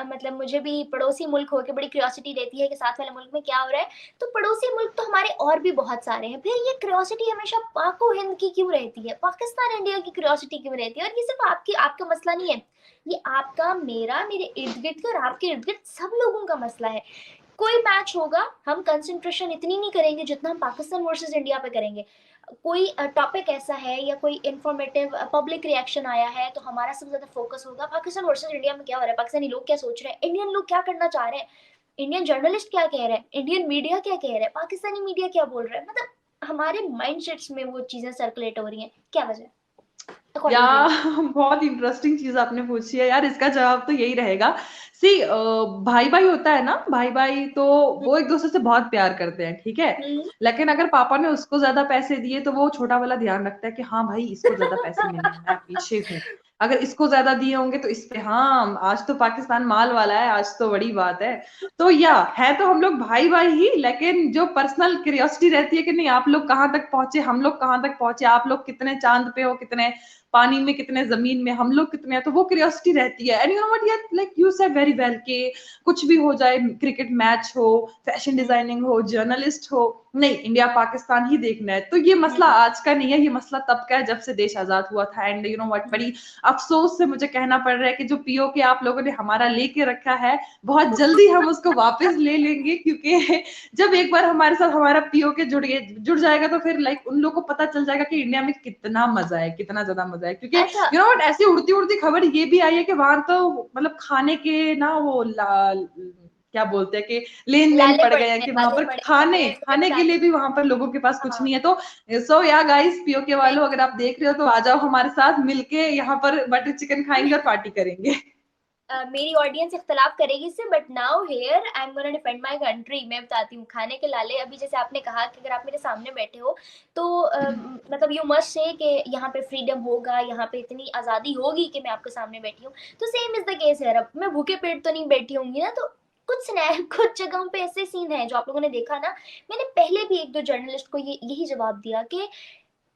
S1: मतलब मुझे भी पड़ोसी मुल्क होके बड़ी क्यूरियोसिटी रहती है कि साथ वाले मुल्क में क्या हो रहा है। तो पड़ोसी मुल्क तो हमारे और भी बहुत सारे हैं, फिर ये क्यूरियोसिटी हमेशा पाको हिंद की क्यों रहती है, पाकिस्तान इंडिया की क्यूरियोसिटी क्यों रहती है? और ये सिर्फ आपकी आपका मसला नहीं है, ये आपका, मेरा, मेरे इर्द गिर्द का और आपके इर्द गिर्द सब लोगों का मसला है। कोई मैच होगा, हम कंसंट्रेशन इतनी नहीं करेंगे जितना हम पाकिस्तान वर्सेस इंडिया पे करेंगे। कोई टॉपिक ऐसा है या कोई इंफॉर्मेटिव पब्लिक रिएक्शन आया है, तो हमारा सबसे ज्यादा फोकस होगा पाकिस्तान वर्सेस इंडिया में क्या हो रहा है, पाकिस्तानी लोग क्या सोच रहे हैं, इंडियन लोग क्या करना चाह रहे हैं, इंडियन जर्नलिस्ट क्या कह रहे हैं, इंडियन मीडिया क्या कह रहा है, पाकिस्तानी मीडिया क्या बोल रहा है। मतलब हमारे माइंडसेट्स में वो चीजें सर्कुलेट हो रही हैं, क्या वजह है
S2: या
S1: अकॉर्डिंग टू यू?
S2: बहुत इंटरेस्टिंग चीज आपने पूछी है यार, इसका जवाब तो यही रहेगा। सी, भाई भाई होता है ना, भाई भाई तो वो एक दूसरे से बहुत प्यार करते हैं, ठीक है। लेकिन अगर पापा ने उसको ज्यादा पैसे दिए तो वो छोटा वाला ध्यान रखता है कि हाँ भाई इसको ज्यादा पैसे मिले हैं, मैं पीछे हूँ। अगर इसको ज्यादा दिए होंगे तो इस पे, हाँ आज तो पाकिस्तान माल वाला है, आज तो बड़ी बात है। तो या है तो हम लोग भाई भाई ही, लेकिन जो पर्सनल क्यूरियोसिटी रहती है कि नहीं आप लोग कहाँ तक पहुंचे, हम लोग कहाँ तक पहुंचे, आप लोग कितने चांद पे हो, कितने पानी में, कितने जमीन में, हम लोग कितने हैं, तो वो क्यूरियोसिटी रहती है। एंड यू नो व्हाट, यार like you said very well के कुछ भी हो जाए, क्रिकेट मैच हो, फैशन डिजाइनिंग हो, जर्नलिस्ट हो, नहीं इंडिया पाकिस्तान ही देखना है। तो ये मसला आज का नहीं है, ये मसला तब का है जब से देश आजाद हुआ था। एंड यू नो व्हाट, बड़ी अफसोस से मुझे कहना पड़ रहा है कि जो पीओके आप लोगों ने हमारा लेके रखा है, बहुत जल्दी हम उसको वापस ले लेंगे, क्योंकि जब एक बार हमारे साथ हमारा पीओके जुड़ जाएगा तो फिर लाइक उन लोगों को पता चल जाएगा कि इंडिया में कितना मजा है, कितना ज्यादा मजा है। क्योंकि
S1: अच्छा,
S2: यू नो व्हाट, ऐसी उड़ती उड़ती खबर ये भी आई है कि वहां तो मतलब खाने के ना वो क्या बोलते हैं कि लेन देन
S1: लाले
S2: पड़
S1: पड़े
S2: गए हैं
S1: हैं,
S2: कि वहां
S1: लाले
S2: पर
S1: पड़े
S2: खाने
S1: हैं,
S2: खाने के लिए भी वहां पर लोगों के पास कुछ
S1: हाँ।
S2: नहीं है। तो सो या गाइस, पीओके वालों अगर आप देख रहे हो तो आ जाओ हमारे साथ, मिलके यहाँ पर बटर चिकन खाएंगे और पार्टी करेंगे।
S1: मेरी ऑडियंस इख्तलाफ करेगी इससे, but now here I am gonna defend my country. मैं बताती हूँ खाने के लाले। अभी जैसे आपने कहा कि अगर आप मेरे सामने बैठे हो तो मतलब यू मस्ट से कि यहाँ पे फ्रीडम होगा, यहाँ पे इतनी आज़ादी होगी कि मैं आपके सामने बैठी हूँ। तो सेम इज द केस है। अब मैं भूखे पेट तो नहीं बैठी होंगी ना। तो कुछ जगहों पे ऐसे सीन है जो आप लोगों ने देखा ना। मैंने पहले भी एक दो जर्नलिस्ट को यही जवाब दिया कि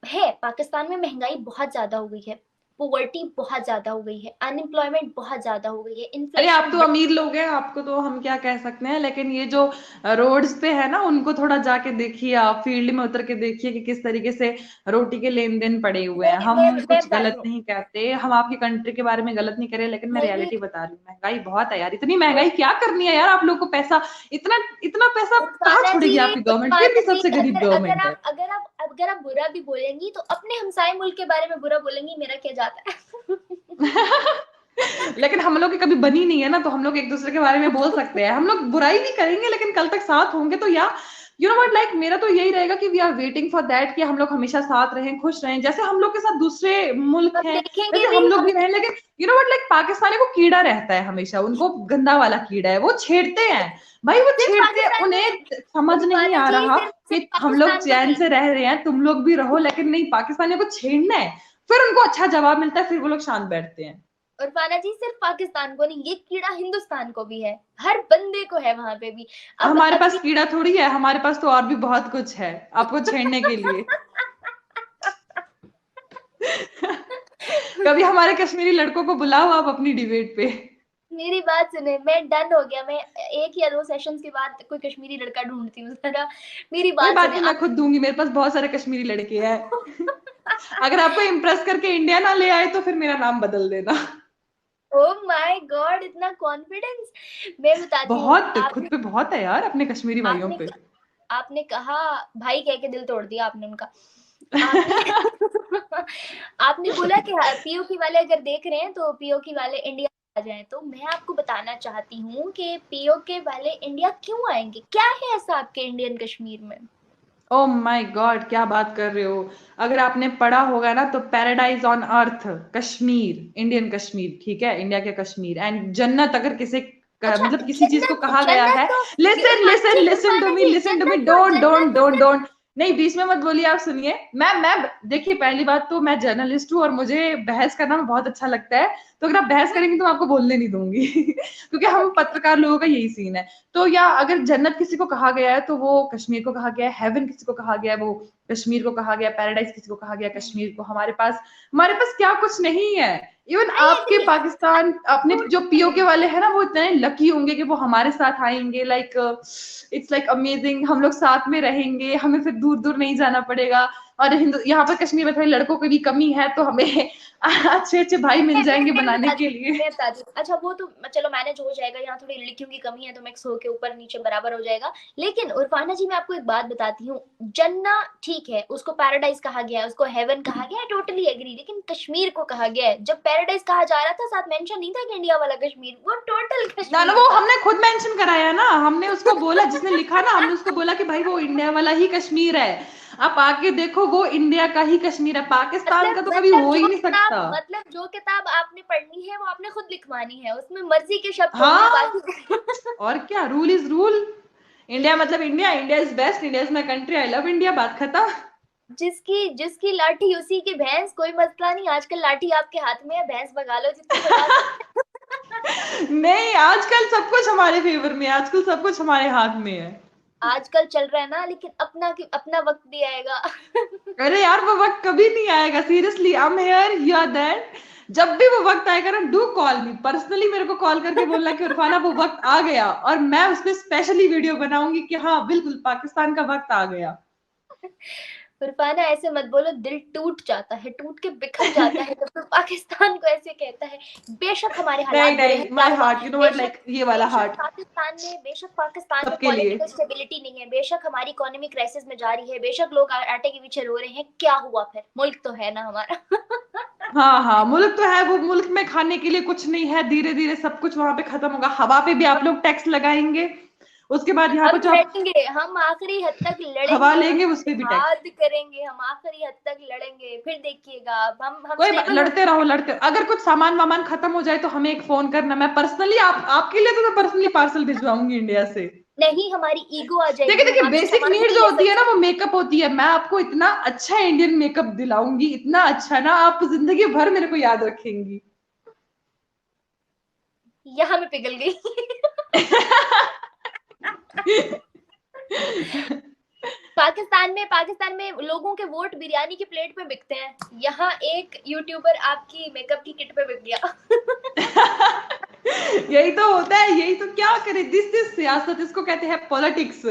S1: है पाकिस्तान में महंगाई बहुत ज्यादा हो गई है, पोवर्टी बहुत ज्यादा हो गई है, अनएम्प्लॉयमेंट बहुत ज्यादा हो गई है,
S2: अरे आप
S1: इन्फ्लेशन।
S2: तो अमीर लोग हैं, आपको तो हम क्या कह सकते हैं, लेकिन ये जो रोड्स पे है ना, उनको थोड़ा जाके देखिए, आप फील्ड में उतर के देखिए कि किस तरीके से रोटी के लेन देन पड़े हुए हैं। हम
S1: मैं
S2: कुछ
S1: बताती
S2: गलत
S1: हूँ।
S2: नहीं कहते, हम आपकी कंट्री के बारे में गलत नहीं करे, लेकिन मैं
S1: नहीं,
S2: रियलिटी बता रही हूँ, महंगाई बहुत है यार। इतनी
S1: और
S2: महंगाई क्या करनी है यार आप लोग को, पैसा इतना इतना पैसा कहाँ
S1: उस्माना जी,
S2: छोड़ेगी आपकी गवर्नमेंट, फिर
S1: उस्माना
S2: भी
S1: जी,
S2: सबसे गरीब
S1: अगर अगर
S2: गवर्नमेंट है।
S1: आप अगर आप अगर आप बुरा भी बोलेंगी तो अपने हमसाए मुल्क के बारे में बुरा बोलेंगी, मेरा क्या जाता है।
S2: लेकिन हम लोग की कभी बनी नहीं है ना, तो हम लोग एक दूसरे के बारे में बोल सकते हैं। हम लोग बुराई नहीं करेंगे, लेकिन कल तक साथ होंगे तो, या यू नो व्हाट, लाइक मेरा तो यही रहेगा कि we are waiting for that, कि हम लोग हमेशा साथ रहें, खुश रहें, जैसे हम लोग के साथ दूसरे मुल्क
S1: हम
S2: हैं
S1: देखेंगे
S2: वैसे
S1: भी
S2: हम लोग
S1: हम।
S2: भी रहें। लेकिन you know what, like Pakistani को कीड़ा रहता है हमेशा, उनको गंदा वाला कीड़ा है, वो छेड़ते हैं भाई, वो
S1: सिर्फ
S2: छेड़ते हैं,
S1: पाकिस्तान में
S2: उन्हें समझ नहीं
S1: उस्माना
S2: आ
S1: जी,
S2: रहा
S1: सिर्फ सिर्फ
S2: कि हम लोग
S1: पाकिस्तान को
S2: चैन
S1: नहीं।
S2: से रह रहे हैं, तुम लोग भी रहो, लेकिन नहीं, पाकिस्तानियों को छेड़ना है। फिर उनको अच्छा जवाब मिलता है, फिर वो लोग शांत बैठते हैं।
S1: उर्फाना जी, सिर्फ पाकिस्तान को नहीं, ये कीड़ा हिंदुस्तान को भी है, हर बंदे को है वहां पे भी। अब
S2: हमारे पास
S1: अगली
S2: कीड़ा थोड़ी है, हमारे पास तो और भी बहुत कुछ है आपको छेड़ने के लिए। कभी हमारे कश्मीरी लड़कों को बुलाओ आप अपनी डिबेट पे।
S1: मेरी बात सुने, मैं डन हो गया। मैं एक या दो सेशंस के बाद कोई कश्मीरी लड़का ढूंढती हूँ जरा। मेरी
S2: कोई
S1: बात
S2: बात
S1: सुने
S2: नहीं, मैं
S1: आप।
S2: खुद दूंगी, मेरे पास बहुत सारे कश्मीरी लड़के हैं। अगर आपको इम्प्रेस करके इंडिया ना ले आए तो फिर मेरा नाम बदल देना।
S1: ओ माय गॉड, इतना कॉन्फिडेंस। मैं बताती हूँ।
S2: बहुत, खुद
S1: आपने
S2: पे बहुत है यार अपने कश्मीरी भाइयों
S1: आपने
S2: पे।
S1: आपने कहा, भाई कह के दिल तोड़ दिया आपने उनका। आपने आपने बोला कि पीओके वाले अगर देख रहे हैं तो पीओके वाले इंडिया आ जाएं। तो मैं आपको बताना चाहती हूँ कि पीओके वाले इंडिया क्यों आएंगे, क्या है ऐसा आपके इंडियन कश्मीर में।
S2: ओ माय गॉड, क्या बात कर रहे हो। अगर आपने पढ़ा होगा ना, तो paradise on earth Kashmir, Indian Kashmir, ठीक है, इंडिया के कश्मीर, एंड जन्नत अगर किसे
S1: अच्छा,
S2: मतलब किसी चीज को
S1: जन्नत
S2: कहा गया
S1: जन्नत
S2: है।
S1: को
S2: लिसन लिसन
S1: जी
S2: लिसन टू
S1: उस्माना
S2: मी,
S1: जी,
S2: listen to me, don't don't
S1: Jannat को
S2: डोंट
S1: सिर्फ।
S2: डोंट। नहीं, बीच में मत बोलिए, आप सुनिए। मैं देखिए, पहली बात तो मैं जर्नलिस्ट हूँ और मुझे बहस करना बहुत अच्छा लगता है। तो अगर आप बहस करेंगे तो मैं आपको बोलने नहीं दूंगी। क्योंकि हम
S1: ओके।
S2: पत्रकार लोगों का यही सीन है। तो या अगर जन्नत किसी को कहा गया है तो वो कश्मीर को कहा गया है, हेवन किसी को कहा गया है वो कश्मीर को कहा गया, पैराडाइज किसी को कहा गया कश्मीर को। हमारे पास क्या कुछ नहीं है। इवन
S1: आई
S2: आपके
S1: एग्री।
S2: पाकिस्तान अपने जो
S1: टोटली
S2: पीओके
S1: एग्री।
S2: वाले हैं ना, वो इतने लकी होंगे कि वो हमारे साथ आएंगे। लाइक इट्स लाइक अमेजिंग, हम लोग साथ में रहेंगे, हमें फिर दूर दूर नहीं जाना पड़ेगा। और हिंदू यहाँ पर कश्मीर में थोड़ी लड़कों की भी कमी है, तो हमें अच्छे अच्छे भाई मिल जाएंगे
S1: मैं
S2: बनाने
S1: बताती
S2: के
S1: हूँ,
S2: लिए।
S1: मैं बताती हूँ। अच्छा वो तो चलो मैनेज हो जाएगा, यहाँ थोड़ी लड़कियों की कमी है तो मिक्स होके ऊपर नीचे बराबर हो जाएगा। लेकिन उर्फाना जी, मैं आपको एक बात बताती हूँ। जन्ना ठीक है, उसको पैराडाइज कहा गया है, उसको हेवन कहा गया है, टोटली एग्री। लेकिन कश्मीर को कहा गया है, जब पैराडाइज कहा जा रहा था साथ मेंशन नहीं था कि इंडिया वाला कश्मीर, वो टोटल
S2: ना ना,
S1: कश्मीर
S2: वो
S1: था।
S2: हमने खुद मेंशन कराया ना, हमने उसको बोला, जिसने लिखा ना, हमने उसको बोला कि भाई वो इंडिया वाला ही कश्मीर है। आप आके देखो, वो इंडिया का ही कश्मीर है, पाकिस्तान का तो कभी हो ही नहीं सकता।
S1: मतलब जो किताब आपने पढ़नी है वो आपने खुद लिखवानी है, उसमें मर्जी के शब्द होंगे
S2: हाँ,
S1: बाकी।
S2: और क्या, रूल इज रूल। इंडिया मतलब India, India is best, India is my country, I love India, बात खत्म।
S1: जिसकी जिसकी लाठी उसी की भैंस, कोई मसला नहीं। आजकल लाठी आपके हाथ में है, भैंस भगा लो जितनी भगा सकते।
S2: नहीं, आजकल सब कुछ हमारे फेवर में है, आजकल सब कुछ हमारे हाथ में है।
S1: आजकल चल रहा है ना, लेकिन अपना वक्त भी आएगा।
S2: अरे यार, वो वक्त कभी नहीं आएगा, seriously, I am here, you are there. जब भी वो वक्त आएगा ना, डू कॉल मी पर्सनली, मेरे को कॉल करके बोलना कि उरफाना वो वक्त आ गया, और मैं उस पर स्पेशली वीडियो बनाऊंगी कि हाँ बिल्कुल पाकिस्तान का वक्त आ गया।
S1: फुरफाना ऐसे मत बोलो, दिल टूट जाता है, टूट के बिखर जाता है जब कोई पाकिस्तान को ऐसे कहता है। बेशक हमारे हालात
S2: नहीं
S1: बुरे हैं,
S2: नहीं,
S1: क्या
S2: माई
S1: हुआ।
S2: हार्ट, यू नो व्हाट,
S1: बेशक
S2: लाइक ये वाला हार्ट
S1: बेशक पाकिस्तान में
S2: सबके लिए।
S1: पॉलिटिकल स्टेबिलिटी नहीं है, बेशक हमारी इकोनॉमी क्राइसिस में जा रही है, बेशक लोग आटे के पीछे रो रहे हैं, क्या हुआ, फिर मुल्क तो है ना हमारा।
S2: हाँ हाँ, मुल्क तो है, वो मुल्क में खाने के लिए कुछ नहीं है, धीरे धीरे सब कुछ वहां पे खत्म होगा। हवा पे भी आप लोग टैक्स लगाएंगे, उसके बाद यहाँ
S1: हम
S2: पर जो आप
S1: लड़ेंगे, हम आखिरी हद तक
S2: हवा
S1: लड़ेंगे, हम
S2: लेंगे उस पे भी टैक्स।
S1: जिहाद करेंगे, हम आखिरी हद तक लड़ेंगे, फिर देखिएगा आप, हम
S2: कोई
S1: स्टेबल हो
S2: लड़ते रहो,
S1: जाएंगे।
S2: लड़ते, अगर कुछ सामान वामान खत्म हो जाए तो हमें एक फोन करना, मैं पर्सनली आपके लिए तो मैं पर्सनली पार्सल भिजवाऊंगी इंडिया से।
S1: नहीं, हमारी ईगो आ
S2: देखिए
S1: जाएगी, हम
S2: देखिए,
S1: आपसे
S2: बेसिक
S1: सामान
S2: नीड
S1: नहीं
S2: जो
S1: ले
S2: होती है ना
S1: सकते।
S2: वो मेकअप होती है, मैं आपको इतना अच्छा इंडियन मेकअप दिलाऊंगी, इतना अच्छा ना आप जिंदगी भर मेरे को याद रखेंगी।
S1: यहाँ मैं पिघल गई। पाकिस्तान में लोगों के वोट बिरयानी की प्लेट पे बिकते हैं, यहाँ एक यूट्यूबर आपकी मेकअप की किट पे बिक गया।
S2: यही तो होता है, यही तो, क्या करे, दिस इज सियासत, इसको कहते हैं पॉलिटिक्स।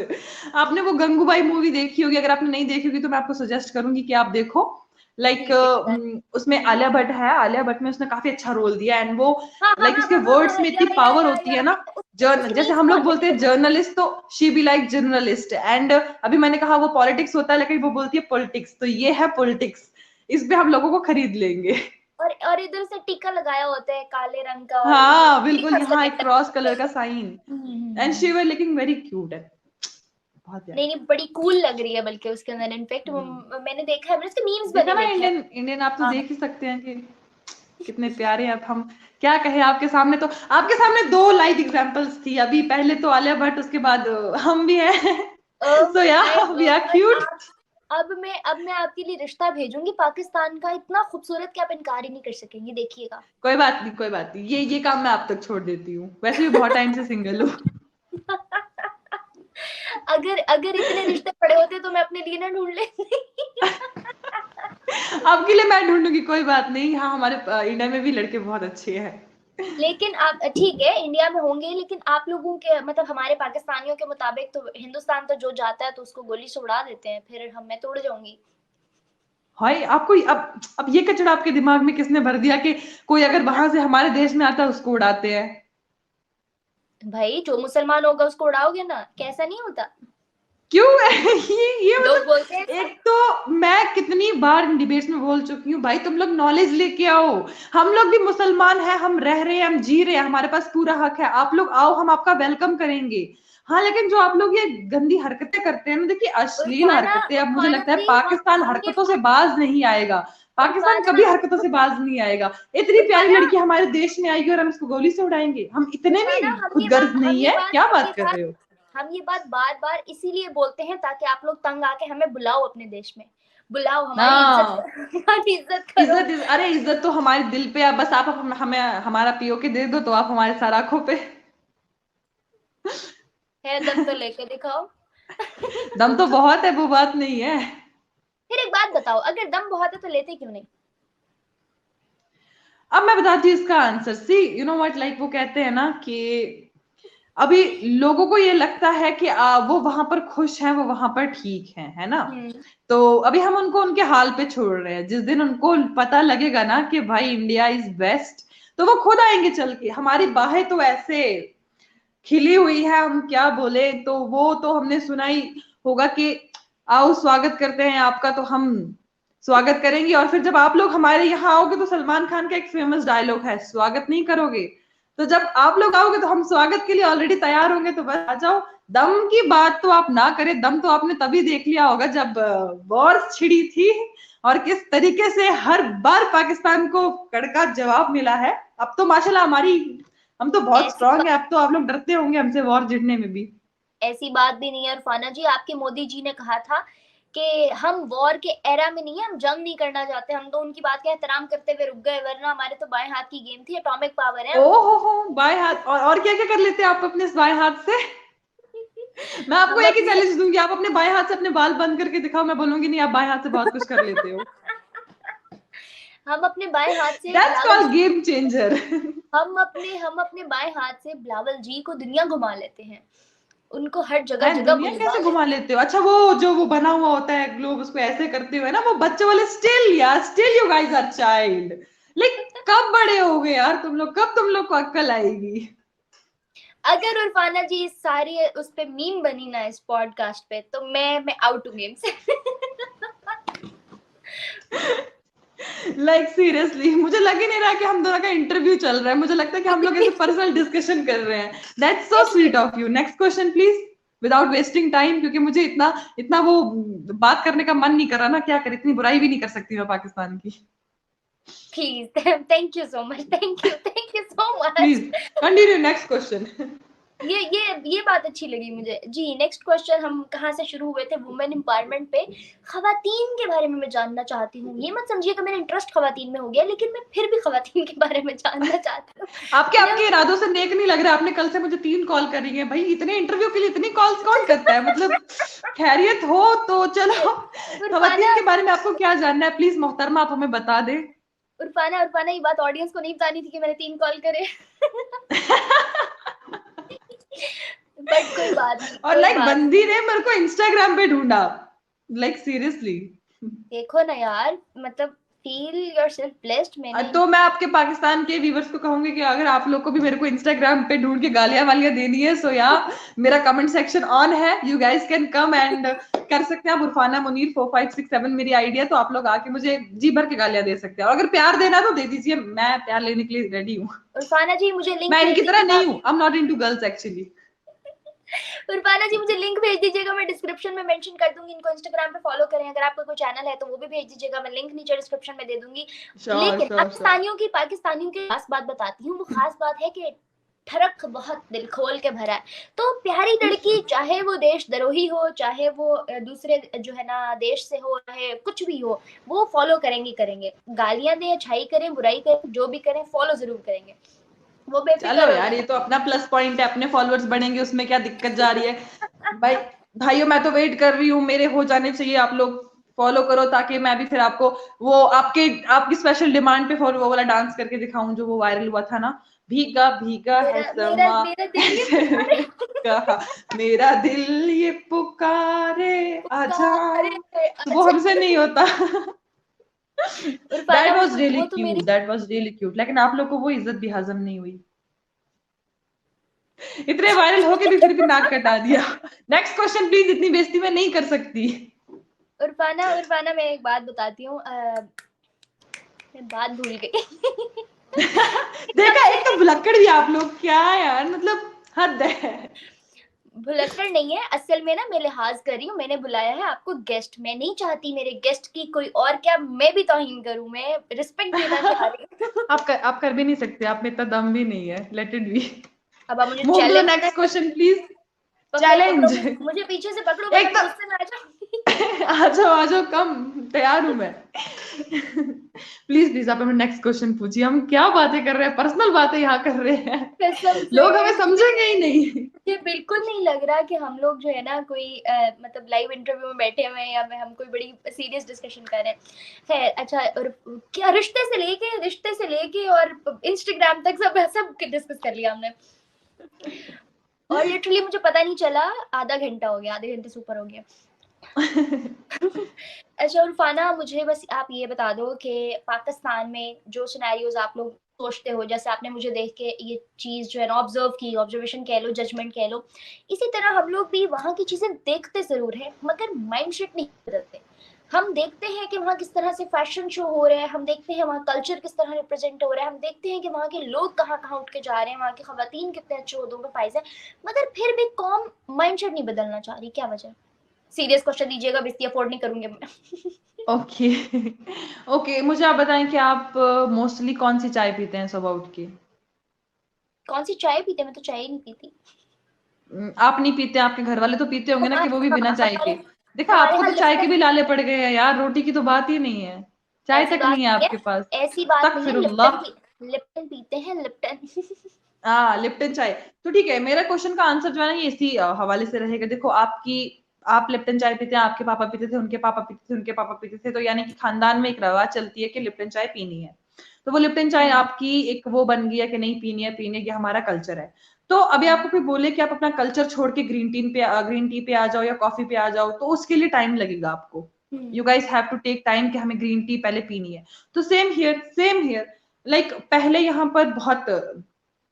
S2: आपने वो गंगूबाई मूवी देखी होगी, अगर आपने नहीं देखी होगी तो मैं आपको सजेस्ट करूंगी कि आप देखो। लाइक
S1: ठीक है, बता।
S2: उसमें आलिया भट्ट है, आलिया भट्ट में उसने काफी अच्छा रोल दिया, एंड वो
S1: हाँ हाँ
S2: लाइक
S1: हाँ
S2: उसके
S1: हाँ हाँ हाँ
S2: वर्ड्स
S1: हाँ,
S2: में इतनी पावर होती है ना।
S1: उसके
S2: जैसे
S1: मीम्स
S2: हम लोग
S1: बहुत
S2: बोलते
S1: बने
S2: हैं
S1: थे।
S2: जर्नलिस्ट, तो she be like journalist, and अभी मैंने कहा वो पॉलिटिक्स होता है, लेकिन वो बोलती है पॉलिटिक्स, तो ये है पॉलिटिक्स, इस पे हम लोगों को खरीद लेंगे।
S1: और इधर से टीका लगाया होता है काले रंग का, और वो
S2: हाँ
S1: बड़ी
S2: बिल्कुल,
S1: हंसने
S2: यहाँ एक
S1: लगता
S2: क्रॉस
S1: है।
S2: कलर का sign, and she were looking very cute है, बहुत
S1: नहीं
S2: प्यारी।
S1: नहीं, बड़ी कूल लग रही है बल्कि उसके अंदर, इनफेक्ट मैंने देखा है, मैंने उसके मीम्स
S2: देखा
S1: बने
S2: ना,
S1: देखे हैं।
S2: इंडियन इंडियन आप तो
S1: हाँ।
S2: देख ही सकते हैं कि कितने प्यारे हैं। अब हम क्या कहें, आपके सामने तो, आपके सामने दो लाइव एग्जांपल्स थी अभी, पहले तो आलिया भट्ट, उसके बाद हम भी हैं।
S1: Oh
S2: so ya
S1: my
S2: we are
S1: god,
S2: cute.
S1: आप, अब मैं आपके लिए रिश्ता भेजूंगी पाकिस्तान का, इतना खूबसूरत कि आप इनकार ही नहीं कर सकेंगे, देखिएगा।
S2: कोई बात नहीं, कोई बात नहीं, ये काम मैं आप तक छोड़ देती हूँ, वैसे भी बहुत टाइम से सिंगल हूँ।
S1: अगर अगर इतने रिश्ते पड़े होते तो मैं अपने लिए ना ढूंढ लेती।
S2: आपके लिए मैं ढूंढूंगी, कोई बात नहीं, हाँ हमारे इंडिया में भी लड़के बहुत अच्छे हैं।
S1: लेकिन आप ठीक है, इंडिया में होंगे, लेकिन आप लोगों के मतलब हमारे पाकिस्तानियों के मुताबिक तो हिंदुस्तान तो जो जाता है तो उसको गोली से उड़ा देते हैं, फिर हम मैं तोड़ जाऊंगी।
S2: हाय, आपको अब ये कचरा आपके दिमाग में किसने भर दिया कि कोई अगर वहां से हमारे देश में आता है उसको उड़ाते हैं?
S1: भाई जो मुसलमान होगा उसको उड़ाओगे ना, कैसा नहीं होता।
S2: क्यों? ये
S1: लोग बोलते हैं
S2: मतलब, एक तो मैं कितनी बार डिबेट्स में बोल चुकी हूँ भाई, तुम लोग नॉलेज लेके आओ, हम लोग भी मुसलमान हैं, हम रह रहे हैं, हम जी रहे हैं, हमारे पास पूरा हक है, आप लोग आओ, हम आपका वेलकम करेंगे। हाँ, लेकिन जो आप लोग ये गंदी हरकतें करते हैं ना, देखिए अश्लील
S1: उर्फाना,
S2: हरकतें, अब मुझे
S1: उर्फाना
S2: लगता है
S1: जी,
S2: पाकिस्तान
S1: हम ये
S2: हरकतों से
S1: बात,
S2: बाज नहीं आएगा, पाकिस्तान
S1: उर्फाना
S2: कभी हरकतों से बाज नहीं आएगा। इतनी प्यारी
S1: उर्फाना
S2: लड़की हमारे देश में आएगी और हम इसको गोली से उड़ाएंगे, हम इतने भी
S1: उर्फाना,
S2: खुदगर्ज नहीं है, क्या बात कर रहे हो?
S1: हम ये बात बार बार इसीलिए बोलते हैं ताकि आप लोग तंग आके हमें बुलाओ अपने देश में, बुलाओ, हमारी इज्जत
S2: हाँ,
S1: करो, हमारी इज्जत करो।
S2: अरे इज्जत तो हमारे दिल पे है, बस आप हमें हमारा पीओ के दे दो तो आप हमारे सार आंखों पे।
S1: है दम तो लेके दिखाओ।
S2: दम तो बहुत है, वो बात नहीं है।
S1: फिर एक बात बताओ, अगर दम बहुत है तो लेते क्यों नहीं?
S2: अब मैं बताती हूँ इसका answer, see you know what, like वो कहते हैं ना कि अभी लोगों को ये लगता है कि वो वहां पर खुश हैं, वो वहां पर ठीक है ना।
S1: हम्म।
S2: तो अभी हम उनको उनके हाल पे छोड़ रहे हैं, जिस दिन उनको पता लगेगा ना कि भाई इंडिया इज बेस्ट, तो वो खुद आएंगे चल के, हमारी बाहें तो ऐसे खिली हुई है, हम क्या बोले, तो वो तो हमने सुना ही होगा कि आओ स्वागत करते हैं आपका, तो हम स्वागत करेंगे, और फिर जब आप लोग हमारे यहाँ आओगे तो सलमान खान का एक फेमस डायलॉग है, स्वागत नहीं करोगे, तो जब आप लोग आओगे तो हम स्वागत के लिए ऑलरेडी तैयार होंगे, तो बस आ जाओ। दम की बात तो आप ना करें, दम तो आपने तभी देख लिया होगा जब वॉर छिड़ी थी, और किस तरीके से हर बार पाकिस्तान को कड़का जवाब मिला है। अब तो माशाल्लाह हमारी, हम तो बहुत
S1: ऐसी
S2: स्ट्रांग है,
S1: बात
S2: अब तो आप लोग डरते होंगे हमसे वॉर जिड़ने में भी।
S1: ऐसी बात भी नहीं है अरफाना जी, आपके मोदी जी ने कहा था कि हम वॉर के एरा में नहीं है, हम जंग नहीं करना चाहते, हम तो उनकी बात का एहतराम करते हुए रुक गए, वरना हमारे तो बाएं हाथ की गेम थी, एटॉमिक पावर है
S2: ओ
S1: हम।
S2: हो, बाएं हाथ, और क्या क्या कर लेते हैं आप अपने इस बाएं हाथ से? मैं आपको
S1: हम
S2: एक ही
S1: अपने
S2: चैलेंज दूंगी, आप अपने बाएं हाथ से अपने बाल बंद करके दिखाओ, मैं बोलूंगी नहीं आप बाएं हाथ से बहुत कुछ कर लेते हो।
S1: हम अपने बाएं हाथ से
S2: that's
S1: Bilawal
S2: called
S1: ji,
S2: game changer.
S1: हम अपने बाएं हाथ से बिलावल जी को दुनिया घुमा लेते हैं, उनको हर जगह
S2: है,
S1: जगह
S2: दुनिया
S1: बुलवा
S2: कैसे घुमा
S1: लेते हैं।
S2: लेते हो? अच्छा, वो जो वो बना हुआ होता है ग्लोब, उसको ऐसे करते हुए ना, वो बच्चे वाले, स्टिल यार, still you guys are child, like कब बड़े हो गए यार तुम लोग, कब तुम लोग को अक्ल आएगी?
S1: अगर उर्फाना जी इस सारी उस पे मीम बनी ना इस पॉडकास्ट पे, तो मैं आउट हूँ गेम से।
S2: लाइक सीरियसली मुझे लग ही नहीं रहा कि हम दोनों का इंटरव्यू चल रहा है, मुझे लगता है कि हम लोग ऐसे पर्सनल डिस्कशन कर रहे हैं। That's so sweet of you. Next question please, without wasting time, क्योंकि मुझे इतना इतना वो बात करने का मन नहीं कर रहा ना, क्या कर, इतनी बुराई भी नहीं कर सकती मैं पाकिस्तान की।
S1: Please, thank you so much, thank you so
S2: please
S1: much.
S2: Continue, next question.
S1: ये बात अच्छी लगी मुझे जी। नेक्स्ट क्वेश्चन, हम कहाँ से शुरू हुए थे, वुमेन एम्पावरमेंट पे। खवातीन के बारे में मैं जानना चाहती हूँ। ये मत समझिए कि मेरा इंटरेस्ट खवातीन में हो गया, लेकिन मैं फिर भी खवातीन के बारे में जानना चाहती हूँ।
S2: आपके आपके इरादों से नेक नहीं लग रहा। आपने कल से मुझे 3 कॉल करी है भाई, इतने इंटरव्यू के लिए इतनी कॉल्स कौन करता है? मतलब खैरियत हो तो चलो। खवातीन
S1: उरफाना,
S2: के बारे में आपको क्या जानना है प्लीज मोहतरमा आप हमें बता दे।
S1: उरफाना ये बात ऑडियंस को नहीं बतानी थी कि मैंने 3 कॉल करे। बट कोई बात नहीं,
S2: और
S1: कोई
S2: लाइक
S1: बात नहीं।
S2: बंदी ने मेरे को इंस्टाग्राम पे ढूंढा, लाइक सीरियसली।
S1: देखो ना यार, मतलब फील योरसेल्फ ब्लेस्ड। मैंने
S2: तो मैं आपके पाकिस्तान के व्यूवर्स को कहूंगी कि अगर आप लोग को भी मेरे को इंस्टाग्राम पे ढूंढ के गालियां वालियां देनी है, सो या मेरा कमेंट सेक्शन ऑन है, you guys can come and कर सकते हैं आप। उरफाना मुनीर 4567 मेरी आईडी है, तो आप लोग आके मुझे जी भर के गालियां दे सकते हैं, और अगर प्यार देना है तो दे दीजिए, मैं प्यार लेने के लिए रेडी हूँ।
S1: उरफाना जी मुझे लिंक
S2: मैं
S1: भेज
S2: इनकी तरह
S1: दीजिएगा।
S2: नहीं हूँ, I am not into girls actually.
S1: Urfana ji मुझे लिंक भेज दीजिएगा, मैं डिस्क्रिप्शन में मेंशन कर दूंगी। इनको इंस्टाग्राम पे फॉलो करें। अगर आपका कोई चैनल है तो वो भी भेज दीजिएगा, मैं लिंक नीचे डिस्क्रिप्शन में दे दूंगी।
S2: श्योर
S1: लेकिन
S2: श्योर श्योर।
S1: पाकिस्तानियों की खास बात बताती हूँ। वो खास बात है कि ठरक बहुत दिल खोल के भरा है। तो प्यारी लड़की, चाहे वो देशद्रोही हो, चाहे वो दूसरे जो है ना देश से हो, चाहे कुछ भी हो, वो फॉलो करेंगे करेंगे। गालियां दें, अच्छाई करें, बुराई करें, जो भी करें, फॉलो जरूर करेंगे। वो
S2: चलो
S1: बेफिक्र हो
S2: यार,
S1: जाए।
S2: ये तो अपना प्लस पॉइंट है, अपने फॉलोअर्स बढ़ेंगे उसमें क्या दिक्कत जा रही है भाई। भाइयों मैं तो वेट कर रही हूँ, मेरे हो जाने चाहिए। आप लोग फॉलो करो ताकि मैं भी फिर आपको वो आपकी स्पेशल डिमांड पे फॉर वो वाला डांस करके दिखाऊं जो वो वायरल हुआ था ना। भीगा भीगा है
S1: मेरा मेरा
S2: समा,
S1: मेरा दिल ये
S2: ऐसे
S1: पुकारे,
S2: कहा मेरा दिल ये पुकारे आजा,
S1: पुकारे
S2: तो वो
S1: आजा।
S2: हमसे नहीं होता।
S1: उरफाना
S2: दैट वाज रियली
S1: वो तो
S2: क्यूट,
S1: मेरी।
S2: दैट वाज रियली क्यूट, लेकिन आप लोग को वो इज्जत भी हजम नहीं हुई, इतने वायरल होके भी फिर भी नाक कटा दिया। नेक्स्ट क्वेश्चन प्लीज, इतनी बेइज्जती मैं नहीं कर सकती।
S1: उरफाना मैं एक बात बताती हूँ। मैं बात भूल गई।
S2: देखा, एक तो भुलक्कड़ भी आप लोग, क्या यार, मतलब हद है।
S1: भुलक्कड़ नहीं है, असल में ना मैं लिहाज कर रही हूँ। मैंने बुलाया है आपको गेस्ट। मैं नहीं चाहती मेरे गेस्ट की कोई और क्या मैं भी तौहीन करूँ। मैं रिस्पेक्ट देना चाह रही हूँ।
S2: आप कर भी नहीं सकते, आप में इतना दम भी नहीं है, लेट इट बी।
S1: अब आप मुझे
S2: move to the
S1: challenge
S2: next
S1: करना।
S2: Question please.
S1: पकड़ो
S2: चैलेंज।
S1: मुझे पीछे से पकड़ो, वरना
S2: एक
S1: मैं
S2: तो
S1: गुस्से में आ जाऊंगी।
S2: आ जाओ कम, तैयार हूं मैं। प्लीज प्लीज आप हमें नेक्स्ट क्वेश्चन पूछिए, हम क्या बातें कर रहे हैं, पर्सनल बातें यहाँ कर रहे हैं,
S1: कसम
S2: लोग
S1: से
S2: हमें समझेंगे ही नहीं।
S1: मुझे बिल्कुल नहीं लग रहा कि हम लोग जो है ना कोई मतलब लाइव इंटरव्यू में बैठे हुए हैं, या हम कोई बड़ी सीरियस डिस्कशन कर रहे हैं। है अच्छा। और क्या रिश्ते से लेके और इंस्टाग्राम तक सब सब डिस्कस कर लिया हमने। और लिटरली मुझे पता नहीं चला, आधा घंटा हो गया, आधे घंटे से ऊपर हो गया। अच्छा उरफाना, मुझे बस आप ये बता दो कि पाकिस्तान में जो सिनेरियोज आप लोग सोचते हो, जैसे आपने मुझे देख के ये चीज जो है ना ऑब्जर्व की, ऑब्जर्वेशन कह लो, जजमेंट कह लो, इसी तरह हम लोग भी वहाँ की चीजें देखते जरूर हैं, मगर माइंडसेट नहीं बदलते। हम देखते हैं कि वहाँ किस तरह से फैशन शो हो रहे हैं, हम देखते हैं वहाँ कल्चर किस तरह रिप्रेजेंट हो रहा है, हम देखते हैं कि वहाँ के लोग कहाँ कहाँ उठ के जा रहे हैं, वहाँ की खवातीन कितने अच्छे ओहदों पे फाइज है, मगर फिर भी कौम माइंडसेट नहीं बदलना चाह रही। क्या वजह? सीरियस क्वेश्चन दीजिएगा, बेइज्जती अफोर्ड नहीं करूंगी मैं।
S2: ओके। ओके, मुझे आप बताएं कि आप मोस्टली कौन सी चाय पीते हैं सुबह उठ के?
S1: कौन सी चाय पीते? मैं तो चाय ही नहीं पीती।
S2: आप नहीं पीते, आपके घर वाले तो पीते होंगे ना, कि वो भी बिना चाय के। देखा,
S1: हमारे
S2: आपको
S1: यहाँ
S2: तो चाय के
S1: लिप्टन।
S2: भी लाले पड़ गए हैं यार, रोटी की तो बात ही नहीं है, चाय
S1: ऐसी
S2: तक
S1: बात
S2: नहीं है
S1: नहीं
S2: आपके पास।
S1: है, ऐसी बात नहीं है।
S2: अस्तगफिरुल्लाह।
S1: लिप्टन पीते हैं, लिप्टन।
S2: हाँ, लिप्टन चाय। तो ठीक है, मेरा क्वेश्चन का आंसर जो है ना ये इसी हवाले से रहेगा। देखो, आप लिप्टन चाय पीते हैं, आपके पापा पीते थे, उनके पापा पीते थे, उनके पापा पीते थे, तो यानी कि खानदान में एक रवाज चलती है कि लिप्टन चाय पीनी है। तो वो लिप्टन चाय आपकी एक वो बन गई है कि नहीं पीनी है, पीने की हमारा कल्चर है। तो अभी आपको कोई बोले कि आप अपना कल्चर छोड़ के ग्रीन टी पे आ जाओ या कॉफी पे आ जाओ, तो उसके लिए टाइम लगेगा आपको। You guys have to take time कि हमें ग्रीन टी पहले पीनी है। तो same here, same here. Like पहले यहाँ पर बहुत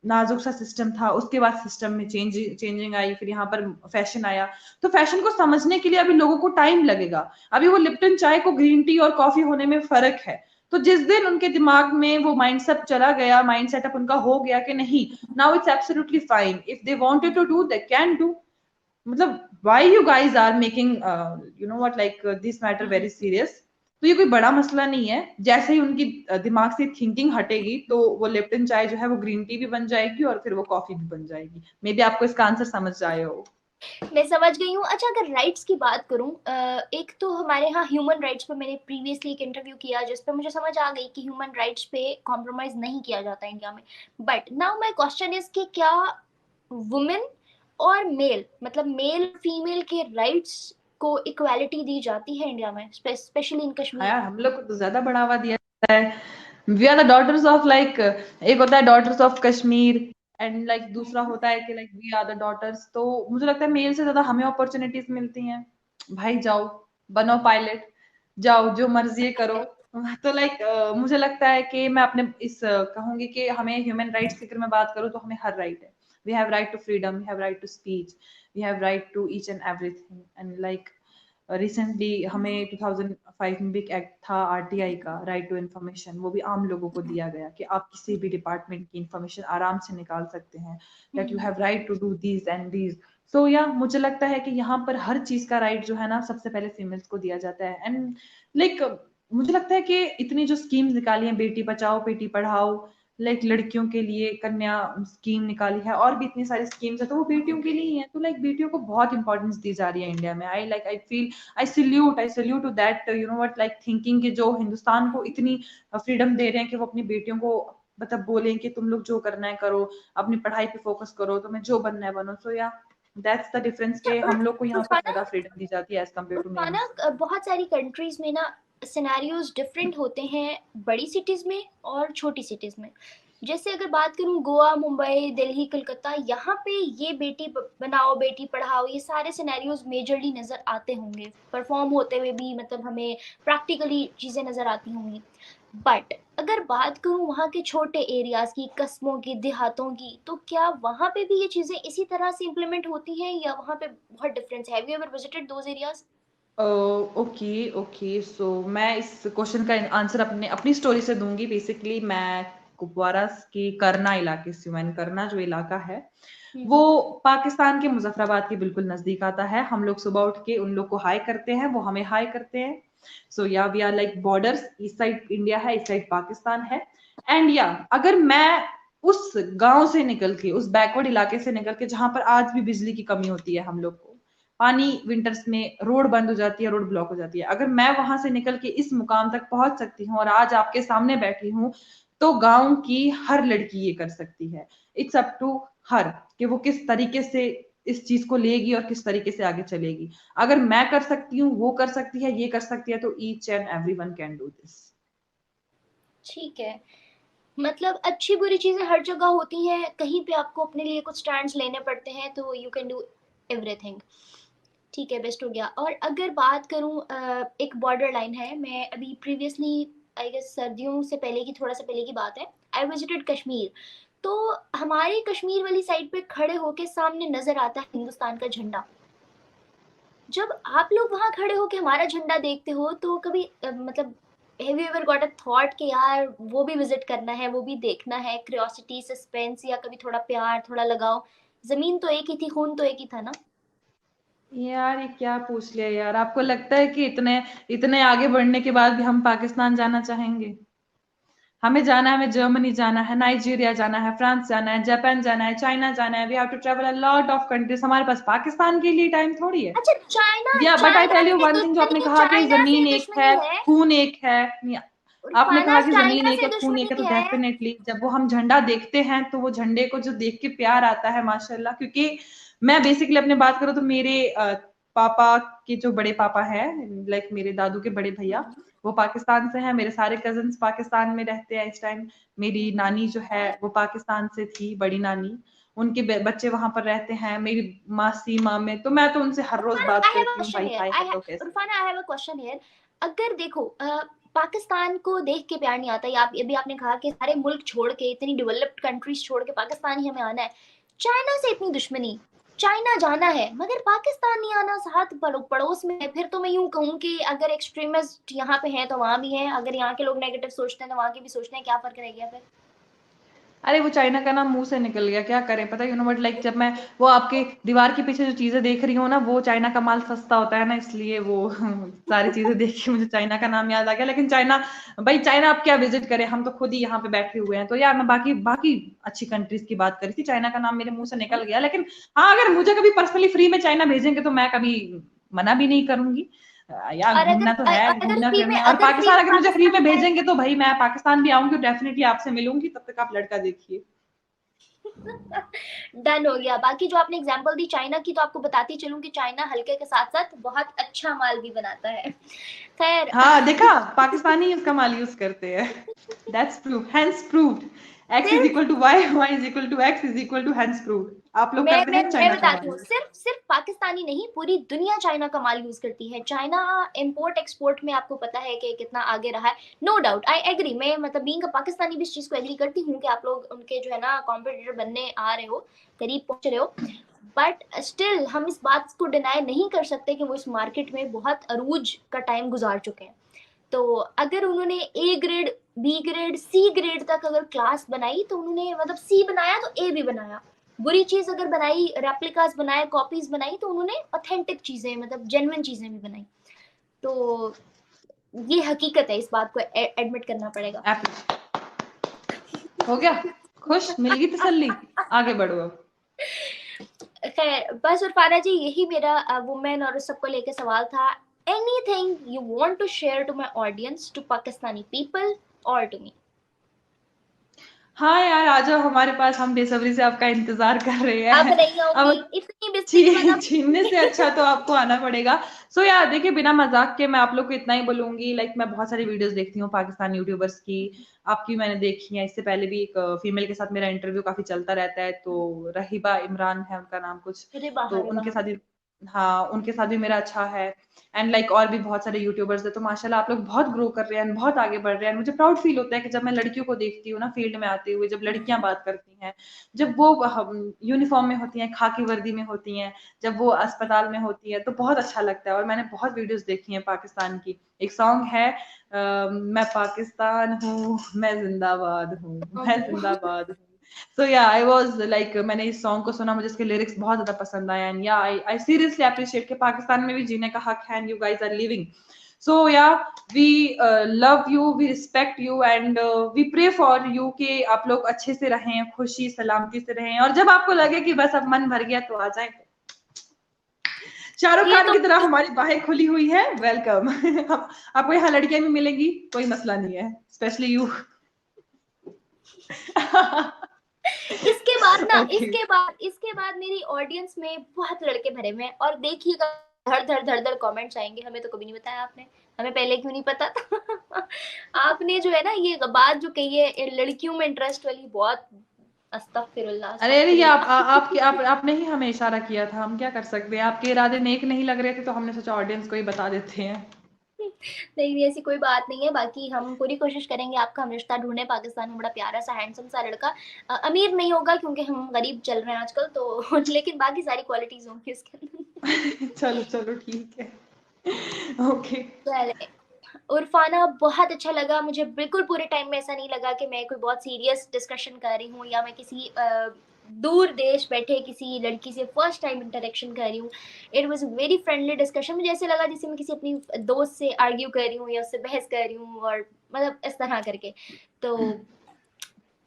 S2: नाजुक सा सिस्टम था, उसके बाद सिस्टम में चेंजिंग आई, फिर यहाँ पर फैशन आया। तो फैशन को समझने के लिए अभी लोगों को टाइम लगेगा। अभी वो लिप्टन चाय को ग्रीन टी और कॉफी होने में फर्क है। तो जिस दिन उनके दिमाग में वो माइंडसेट चला गया, माइंड सेटअप उनका हो गया कि नहीं, now it's absolutely fine, if they wanted to do they can do. मतलब why you guys are making you know what like this matter very serious. तो ये कोई बड़ा मसला नहीं है। जैसे ही उनकी दिमाग से थिंकिंग हटेगी तो वो लिप्टन चाय जो है वो ग्रीन टी भी बन जाएगी और फिर वो कॉफी भी बन जाएगी। मे बी आपको इसका आंसर समझ आए हो।
S1: मैं समझ गई हूँ। अच्छा, अगर राइट्स की बात करूँ, एक तो हमारे यहाँ ह्यूमन राइट्स पे मैंने प्रीवियसली एक इंटरव्यू किया जिस पे मुझे समझ आ गई कि ह्यूमन राइट्स पे कॉम्प्रोमाइज नहीं किया जाता इंडिया में। But now my question is कि क्या वुमेन और मेल, मतलब मेल फीमेल के राइट्स को इक्वालिटी दी जाती है इंडिया में, स्पेशली इन
S2: हाँ
S1: कश्मीर?
S2: यार, हम लोग को तो ज्यादा बढ़ावा दिया जाता है। We are the daughters of like, एक होता है daughters of Kashmir and like दूसरा होता है कि like we are the daughters. तो मुझे लगता है मेल से ज्यादा हमें अपॉर्चुनिटीज मिलती हैं। भाई जाओ, बनो पायलट, जाओ जो मर्जी करो। तो लाइक मुझे लगता है कि मैं अपने इस कहूंगी कि हमें ह्यूमन राइट्स की अगर मैं बात करूँ तो हमें हर राइट है। We have right to freedom, we have right to speech, we have right to each and everything. And like recently हमें 2005 में भी एक एक्ट था आरटीआई का, राइट टू इन्फॉर्मेशन, वो भी आम लोगों को दिया गया कि आप किसी भी डिपार्टमेंट की इंफॉर्मेशन आराम से निकाल सकते हैं, that you have right to do these and these. So या मुझे लगता है कि यहाँ पर हर चीज का राइट जो है ना सबसे पहले फीमेल्स को दिया जाता है। एंड लाइक मुझे लगता है कि इतनी जो स्कीम निकाली है, बेटी बचाओ बेटी पढ़ाओ, लाइक लड़कियों के लिए कन्या स्कीम निकाली है, और भी इतनी सारी स्कीम्स है, तो वो बेटियों के लिए ही है। तो लाइक बेटियों को बहुत इंपॉर्टेंस दी जा रही है इंडिया में। I feel, I salute to that you know what like thinking कि जो हिंदुस्तान को इतनी फ्रीडम दे रहे हैं कि वो अपनी बेटियों को मतलब बोलें कि तुम लोग जो करना है करो, अपनी पढ़ाई पे फोकस करो, तुम्हें जो बनना है बनो। सो या दैट्स द डिफरेंस
S1: अच्छा,
S2: के हम लोग को यहाँ पर
S1: उर्फाना,
S2: ज्यादा फ्रीडम दी जाती है एज कम्पेयर टू
S1: उर्फाना,
S2: मेल्स।
S1: बहुत सारी कंट्रीज में ना सिनेरियोज डिफरेंट होते हैं, बड़ी सिटीज में और छोटी सिटीज में। जैसे अगर बात करूं गोवा, मुंबई, दिल्ली, कलकत्ता, यहाँ पे ये बेटी बनाओ बेटी पढ़ाओ ये सारे सिनेरियोज मेजरली नजर आते होंगे, परफॉर्म होते हुए भी, मतलब हमें प्रैक्टिकली चीजें नजर आती होंगी। बट अगर बात करूं वहाँ के छोटे एरियाज की, कस्बों की, देहातों की, तो क्या वहाँ पे भी ये चीजें इसी तरह से इम्प्लीमेंट होती हैं या वहाँ पे बहुत डिफरेंस है? Have you ever visited those areas?
S2: Okay okay, so मैं इस क्वेश्चन का आंसर अपने अपनी स्टोरी से दूंगी। बेसिकली मैं कुपवारा की करना इलाके से हूँ। एंड करना जो इलाका है वो पाकिस्तान के मुजफ्फराबाद के बिल्कुल नजदीक आता है। हम लोग सुबह उठ के उन लोग को हाई करते हैं, वो हमें हाई करते हैं। सो या वी आर लाइक बॉर्डर्स, इस साइड इंडिया है, इस साइड पाकिस्तान है। एंड या अगर मैं उस गांव से निकल के, उस बैकवर्ड इलाके से निकल के जहां पर आज भी बिजली की कमी होती है, हम लोग को पानी विंटर्स में रोड बंद हो जाती है, रोड ब्लॉक हो जाती है, अगर मैं वहां से निकल के इस मुकाम तक पहुंच सकती हूँ और आज आपके सामने बैठी हूँ, तो गांव की हर लड़की ये कर सकती है। इट्स अप टू हर कि वो किस तरीके से इस चीज को लेगी और किस तरीके से आगे चलेगी। अगर मैं कर सकती हूँ, वो कर सकती है, ये कर सकती है, तो each and every one can do this.
S1: ठीक है, मतलब अच्छी बुरी चीजें हर जगह होती हैं, कहीं पे आपको अपने लिए कुछ स्टैंड्स लेने पड़ते हैं तो यू कैन डू एवरीथिंग। ठीक है, बेस्ट हो गया। और अगर बात करूं, एक बॉर्डर लाइन है, मैं अभी प्रीवियसली, आई गेस सर्दियों से पहले की, थोड़ा सा पहले की बात है, आई विजिटेड कश्मीर। तो हमारे कश्मीर वाली साइड पे खड़े होके सामने नजर आता है हिंदुस्तान का झंडा। जब आप लोग वहां खड़े होके हमारा झंडा देखते हो तो कभी मतलब have you ever got a thought कि यार वो भी विजिट करना है, वो भी देखना है, क्यूरियोसिटी, सस्पेंस, या कभी थोड़ा प्यार, थोड़ा लगाव? जमीन तो एक ही थी, खून तो एक ही था ना?
S2: यार ये क्या पूछ लिया यार, आपको लगता है कि इतने इतने आगे बढ़ने के बाद भी हम पाकिस्तान जाना चाहेंगे? हमें जाना है, हमें जर्मनी जाना है, नाइजीरिया जाना है, फ्रांस जाना है, जापान जाना है, चाइना जाना है। We have to travel a lot of countries. हमारे पास पाकिस्तान के लिए टाइम थोड़ी है।
S1: अच्छा, चाइना,
S2: या but I
S1: China
S2: tell you
S1: से
S2: वन थिंग, जो आपने
S1: दुश्मनी,
S2: कहा कि
S1: चाइना से
S2: जमीन एक
S1: दुश्मनी
S2: है,
S1: है?
S2: खून एक है, आपने
S1: उर्फाना,
S2: कहा कि जमीन
S1: चाइना
S2: एक
S1: से
S2: है, खून एक है, तो
S1: दुश्मनी है?
S2: डेफिनेटली जब वो हम झंडा देखते हैं तो वो झंडे को जो देख के प्यार आता है माशाल्लाह। क्योंकि मैं बेसिकली अपने बात करूँ तो मेरे पापा के जो बड़े पापा हैं, लाइक मेरे दादू के बड़े भैया, वो पाकिस्तान से हैं। मेरे सारे कजन्स पाकिस्तान में रहते हैं इस टाइम। मेरी नानी जो है वो पाकिस्तान से थी, बड़ी नानी, उनके बच्चे वहां पर रहते हैं, मेरी मासी मामे। तो मैं तो उनसे हर रोज
S1: उर्फाना,
S2: बात
S1: आई हैव अ
S2: करती हूँ,
S1: क्वेश्चन
S2: भाई
S1: हियर,
S2: हाय हेलो कैसे।
S1: Urfana, I have a question here. अगर देखो, पाकिस्तान को देख के प्यार नहीं आता, या आप अभी आपने कहा कि सारे मुल्क छोड़ के, इतनी डेवलप्ड कंट्रीज छोड़ के पाकिस्तान ही हमें आना है, चाइना से इतनी दुश्मनी, चाइना जाना है मगर पाकिस्तान नहीं आना, साथ पड़ोस में है। फिर तो मैं यूं कहूँ कि अगर एक्सट्रीमिस्ट यहाँ पे हैं तो वहां भी हैं, अगर यहाँ के लोग नेगेटिव सोचते हैं तो वहां के भी सोचते हैं, क्या फर्क रह गया फिर।
S2: अरे वो चाइना का नाम मुंह से निकल गया, क्या करें, पता है यू नो बट लाइक जब मैं वो आपके दीवार के पीछे जो चीजें देख रही हूँ ना, वो चाइना का माल सस्ता होता है ना, इसलिए वो सारी चीजें देख के मुझे चाइना का नाम याद आ गया। लेकिन चाइना, भाई चाइना आप क्या विजिट करें, हम तो खुद ही यहाँ पे बैठे हुए हैं। तो यार मैं बाकी बाकी अच्छी कंट्रीज की बात करी थी, चाइना का नाम मेरे मुंह से निकल गया। लेकिन हाँ, अगर मुझे कभी पर्सनली फ्री में चाइना भेजेंगे तो मैं कभी मना भी नहीं करूंगी। यार
S1: और
S2: घूमना तो है, घूमना फिरना है। और
S1: अगर फ्री
S2: पाकिस्तान
S1: में
S2: अगर मुझे फ्री में
S1: पाकिस्तान जाए।
S2: भेजेंगे तो भाई मैं पाकिस्तान भी आऊंगी, डेफिनेटली आपसे मिलूंगी, तब तक आप लड़का देखिए।
S1: डन हो गया। बाकी जो आपने एग्जांपल दी चाइना की, तो आपको बताती चलूं कि चाइना हल्के के साथ साथ बहुत अच्छा माल भी बनाता है। खैर।
S2: हाँ देखा, पाकिस्तानी उसका माल यूज करते हैं। That's proof, hence proved. x is
S1: सिर्फ
S2: equal to y, y is equal to x is equal to hence proved. आप लोग करते हैं
S1: मैं
S2: चाइना का
S1: बताती
S2: माल
S1: हूँ,
S2: यूज।
S1: सिर्फ सिर्फ पाकिस्तानी नहीं, पूरी दुनिया चाइना का माल यूज करती है। चाइना इंपोर्ट एक्सपोर्ट में आपको पता है कि कितना आगे रहा है। नो डाउट, आई एग्री, मैं मतलब बीइंग अ पाकिस्तानी भी इस चीज को एग्री करती हूँ कि आप लोग उनके जो है ना कॉम्पिटिटर बनने आ रहे हो, करीब पहुंच रहे हो। बट स्टिल हम इस बात को डिनाई नहीं कर सकते कि वो इस मार्केट में बहुत अरूज का टाइम गुजार चुके हैं। तो अगर उन्होंने A grade, B grade, C grade तक अगर क्लास बनाई, तो उन्होंने मतलब सी बनाया तो ए भी बनाया। बुरी चीज अगर बनाई, रेप्लिकास बनाए, कॉपीज बनाई, तो उन्होंने ऑथेंटिक चीजें मतलब जेन्युइन चीजें भी बनाई। तो ये हकीकत है, इस बात को एडमिट करना पड़ेगा।
S2: हो गया, खुश, मिल गई तसल्ली, आगे बढ़ो अब।
S1: खैर बस उरफाना जी, यही मेरा वुमेन और उस सबको लेकर सवाल था। Anything you want to share to my audience, to Pakistani people और टू मी?
S2: हाँ यार, आ जाओ हमारे पास, हम बेसब्री से आपका इंतजार कर रहे
S1: अब
S2: हैं।
S1: नहीं आऊंगी,
S2: अब
S1: इतनी बेइज्जती के बाद अब
S2: छीनने से अच्छा तो आपको आना पड़ेगा। सो यार देखिए, बिना मजाक के मैं आप लोग को इतना ही बोलूंगी, लाइक मैं बहुत सारी वीडियोस देखती हूँ पाकिस्तान यूट्यूबर्स की, आपकी मैंने देखी है, इससे पहले भी एक फीमेल के साथ मेरा इंटरव्यू काफी चलता रहता है, तो रहीबा इमरान है उनका नाम कुछ,
S1: अरे
S2: तो
S1: बाहर है
S2: उनके
S1: बाहर।
S2: साथ भी, हाँ उनके साथ भी मेरा अच्छा है। एंड लाइक और भी बहुत सारे यूट्यूबर्स है, तो माशाल्लाह आप लोग बहुत ग्रो कर रहे हैं, बहुत आगे बढ़ रहे हैं। मुझे प्राउड फील होता है कि जब मैं लड़कियों को देखती हूँ ना फील्ड में आते हुए, जब लड़कियां बात करती हैं, जब वो यूनिफॉर्म में होती हैं, खाकी वर्दी में होती हैं, जब वो अस्पताल में होती है, तो बहुत अच्छा लगता है। और मैंने बहुत वीडियोस देखी हैं पाकिस्तान की। एक सॉन्ग है, मैं पाकिस्तान हूँ, मैं जिंदाबाद हूँ, मैं जिंदाबाद हूँ। सो या आई वाज लाइक, मैंने इस सॉन्ग को सुना, मुझे इसके लिरिक्स बहुत ज्यादा पसंद आए, एंड या आई सीरियसली अप्रिशिएट कि पाकिस्तान में भी जीने का हक है, and you guys are living. So या we love you, we respect you, and we pray for you कि आप लोग अच्छे से रहें, खुशी सलामती से रहें, और जब आपको लगे कि बस अब मन भर गया तो आ जाए। शाहरुख
S1: ये
S2: खान
S1: तो
S2: की तरह हमारी बाहें खुली हुई है, वेलकम। आपको यहाँ लड़कियां भी मिलेंगी, कोई मसला नहीं है, स्पेशली यू।
S1: इसके बाद ना,
S2: ओके।
S1: इसके बाद मेरी ऑडियंस में बहुत लड़के भरे हुए हैं, और देखिएगा धड़ धड़ धड़ धड़ कमेंट्स आएंगे, हमें तो कभी नहीं बताया आपने, हमें पहले क्यों नहीं पता था। आपने जो है ना ये बात जो कही है ये लड़कियों में इंटरेस्ट वाली, बहुत अस्तगफिरुल्लाह
S2: अरे अरे, ये
S1: अस्तगफिरुल्लाह।
S2: आपने ही हमें इशारा किया था, हम क्या कर सकते हैं, आपके इरादे नेक नहीं लग रहे थे, तो हमने सोचा ऑडियंस को ही बता देते हैं।
S1: नहीं नहीं, ऐसी कोई बात नहीं है। बाकी हम पूरी कोशिश करेंगे आपका हम रिश्ता ढूंढे, पाकिस्तान में बड़ा प्यारा सा हैंडसम सा लड़का। अमीर नहीं होगा क्योंकि हम गरीब चल रहे हैं आजकल तो, लेकिन बाकी सारी क्वालिटीज होंगी उसके अंदर।
S2: चलो चलो ठीक है। ओके।
S1: चले उर्फाना, बहुत अच्छा लगा मुझे। बिल्कुल पूरे टाइम में ऐसा नहीं लगा कि मैं कोई बहुत सीरियस डिस्कशन कर रही हूँ, या मैं किसी दूर देश बैठे किसी लड़की से फर्स्ट टाइम इंटरेक्शन कर रही हूँ। It was very friendly discussion. मुझे ऐसे लगा जैसे मैं किसी अपनी दोस्त से आर्ग्यू कर रही हूँ या उससे बहस कर रही हूँ, और मतलब इस तरह करके। तो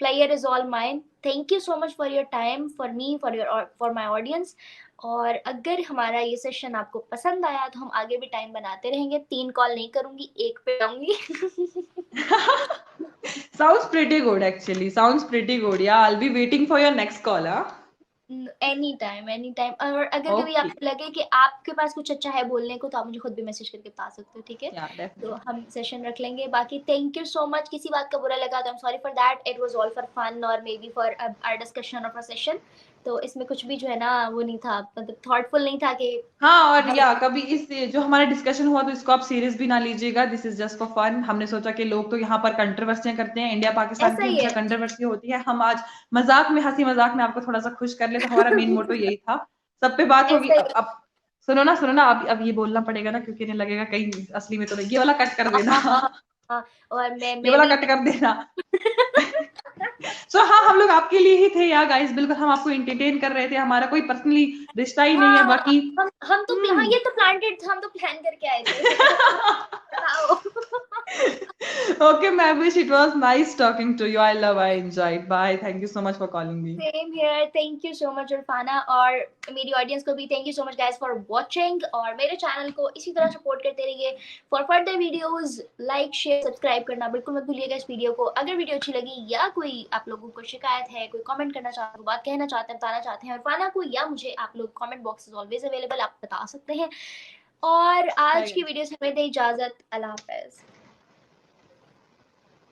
S1: player is all mine. Thank you so much for your time, for me, for my audience. और अगर हमारा ये सेशन आपको पसंद आया तो हम आगे भी टाइम बनाते रहेंगे। 3 कॉल नहीं करूंगी, एक पे आऊंगी।
S2: Sounds pretty good actually. Sounds pretty good. Yeah, I'll be waiting for your next call, huh?
S1: Any time any time. और अगर कभी
S2: Okay.
S1: आपको लगे कि आपके पास कुछ अच्छा है बोलने को, तो आप मुझे खुद भी मैसेज करके बता सकते हो, ठीक है?
S2: Yeah,
S1: तो
S2: definitely.
S1: हम सेशन रख लेंगे। बाकी थैंक यू सो मच। किसी बात का बुरा लगा तो I am sorry for that. It was all for fun, और maybe for our discussion of a session. तो इसमें कुछ भी जो है ना वो नहीं था, मतलब थॉटफुल नहीं था कि
S2: हाँ, और
S1: हर।
S2: या कभी इस जो हमारा डिस्कशन हुआ तो इसको आप सीरियस भी ना लीजिएगा, this is just for fun. हमने सोचा कि लोग तो यहाँ पर कंट्रोवर्सियां करते हैं, इंडिया पाकिस्तान
S1: ऐसा
S2: की
S1: ही
S2: हमेशा
S1: है।
S2: कंट्रोवर्सी होती है, हम आज मजाक में, हंसी मजाक में आपको थोड़ा सा खुश कर ले, तो हमारा मेन मोटो यही था। सब पे बात होगी।
S1: ऐसे
S2: अब सुनो ना, अब ये बोलना पड़ेगा ना, क्योंकि इन्हें लगेगा कहीं असली में तो नहीं। ये वाला कट कर
S1: हाँ
S2: देना।
S1: हाँ हाँ हाँ, और
S2: ये
S1: मैं
S2: वाला
S1: भी
S2: कट कर देना। सो हाँ, हम लोग आपके लिए ही थे यार गाइस, बिल्कुल हम आपको एंटरटेन कर रहे थे, हमारा कोई पर्सनली रिश्ता ही नहीं है
S1: हाँ,
S2: बाकी।
S1: हम तो हाँ, ये तो प्लांटेड था, हम तो प्लान करके आए थे। बताओ।
S2: Okay, Mavish, it was nice talking to you. I enjoyed. Bye. Thank you so much for calling me.
S1: Same here, thank you so much Irfana, और मेरी ऑडियंस को भी thank you so much guys for watching, और मेरे channel को इसी तरह support करते रहिए। For further videos like share subscribe करना बिल्कुल मत भूलिएगा इस वीडियो को। अगर वीडियो अच्छी लगी या कोई आप लोगों को शिकायत है, कोई कमेंट करना चाहते हैं, बात कहना चाहते हैं, बताना चाहते हैं इरफाना को या मुझे, आप लोग comment box is always available, आप बता सकते हैं। और
S2: Bye,
S1: आज की
S2: guys.
S1: वीडियो से हमें दे इजाजत। अल्लाह हाफिज।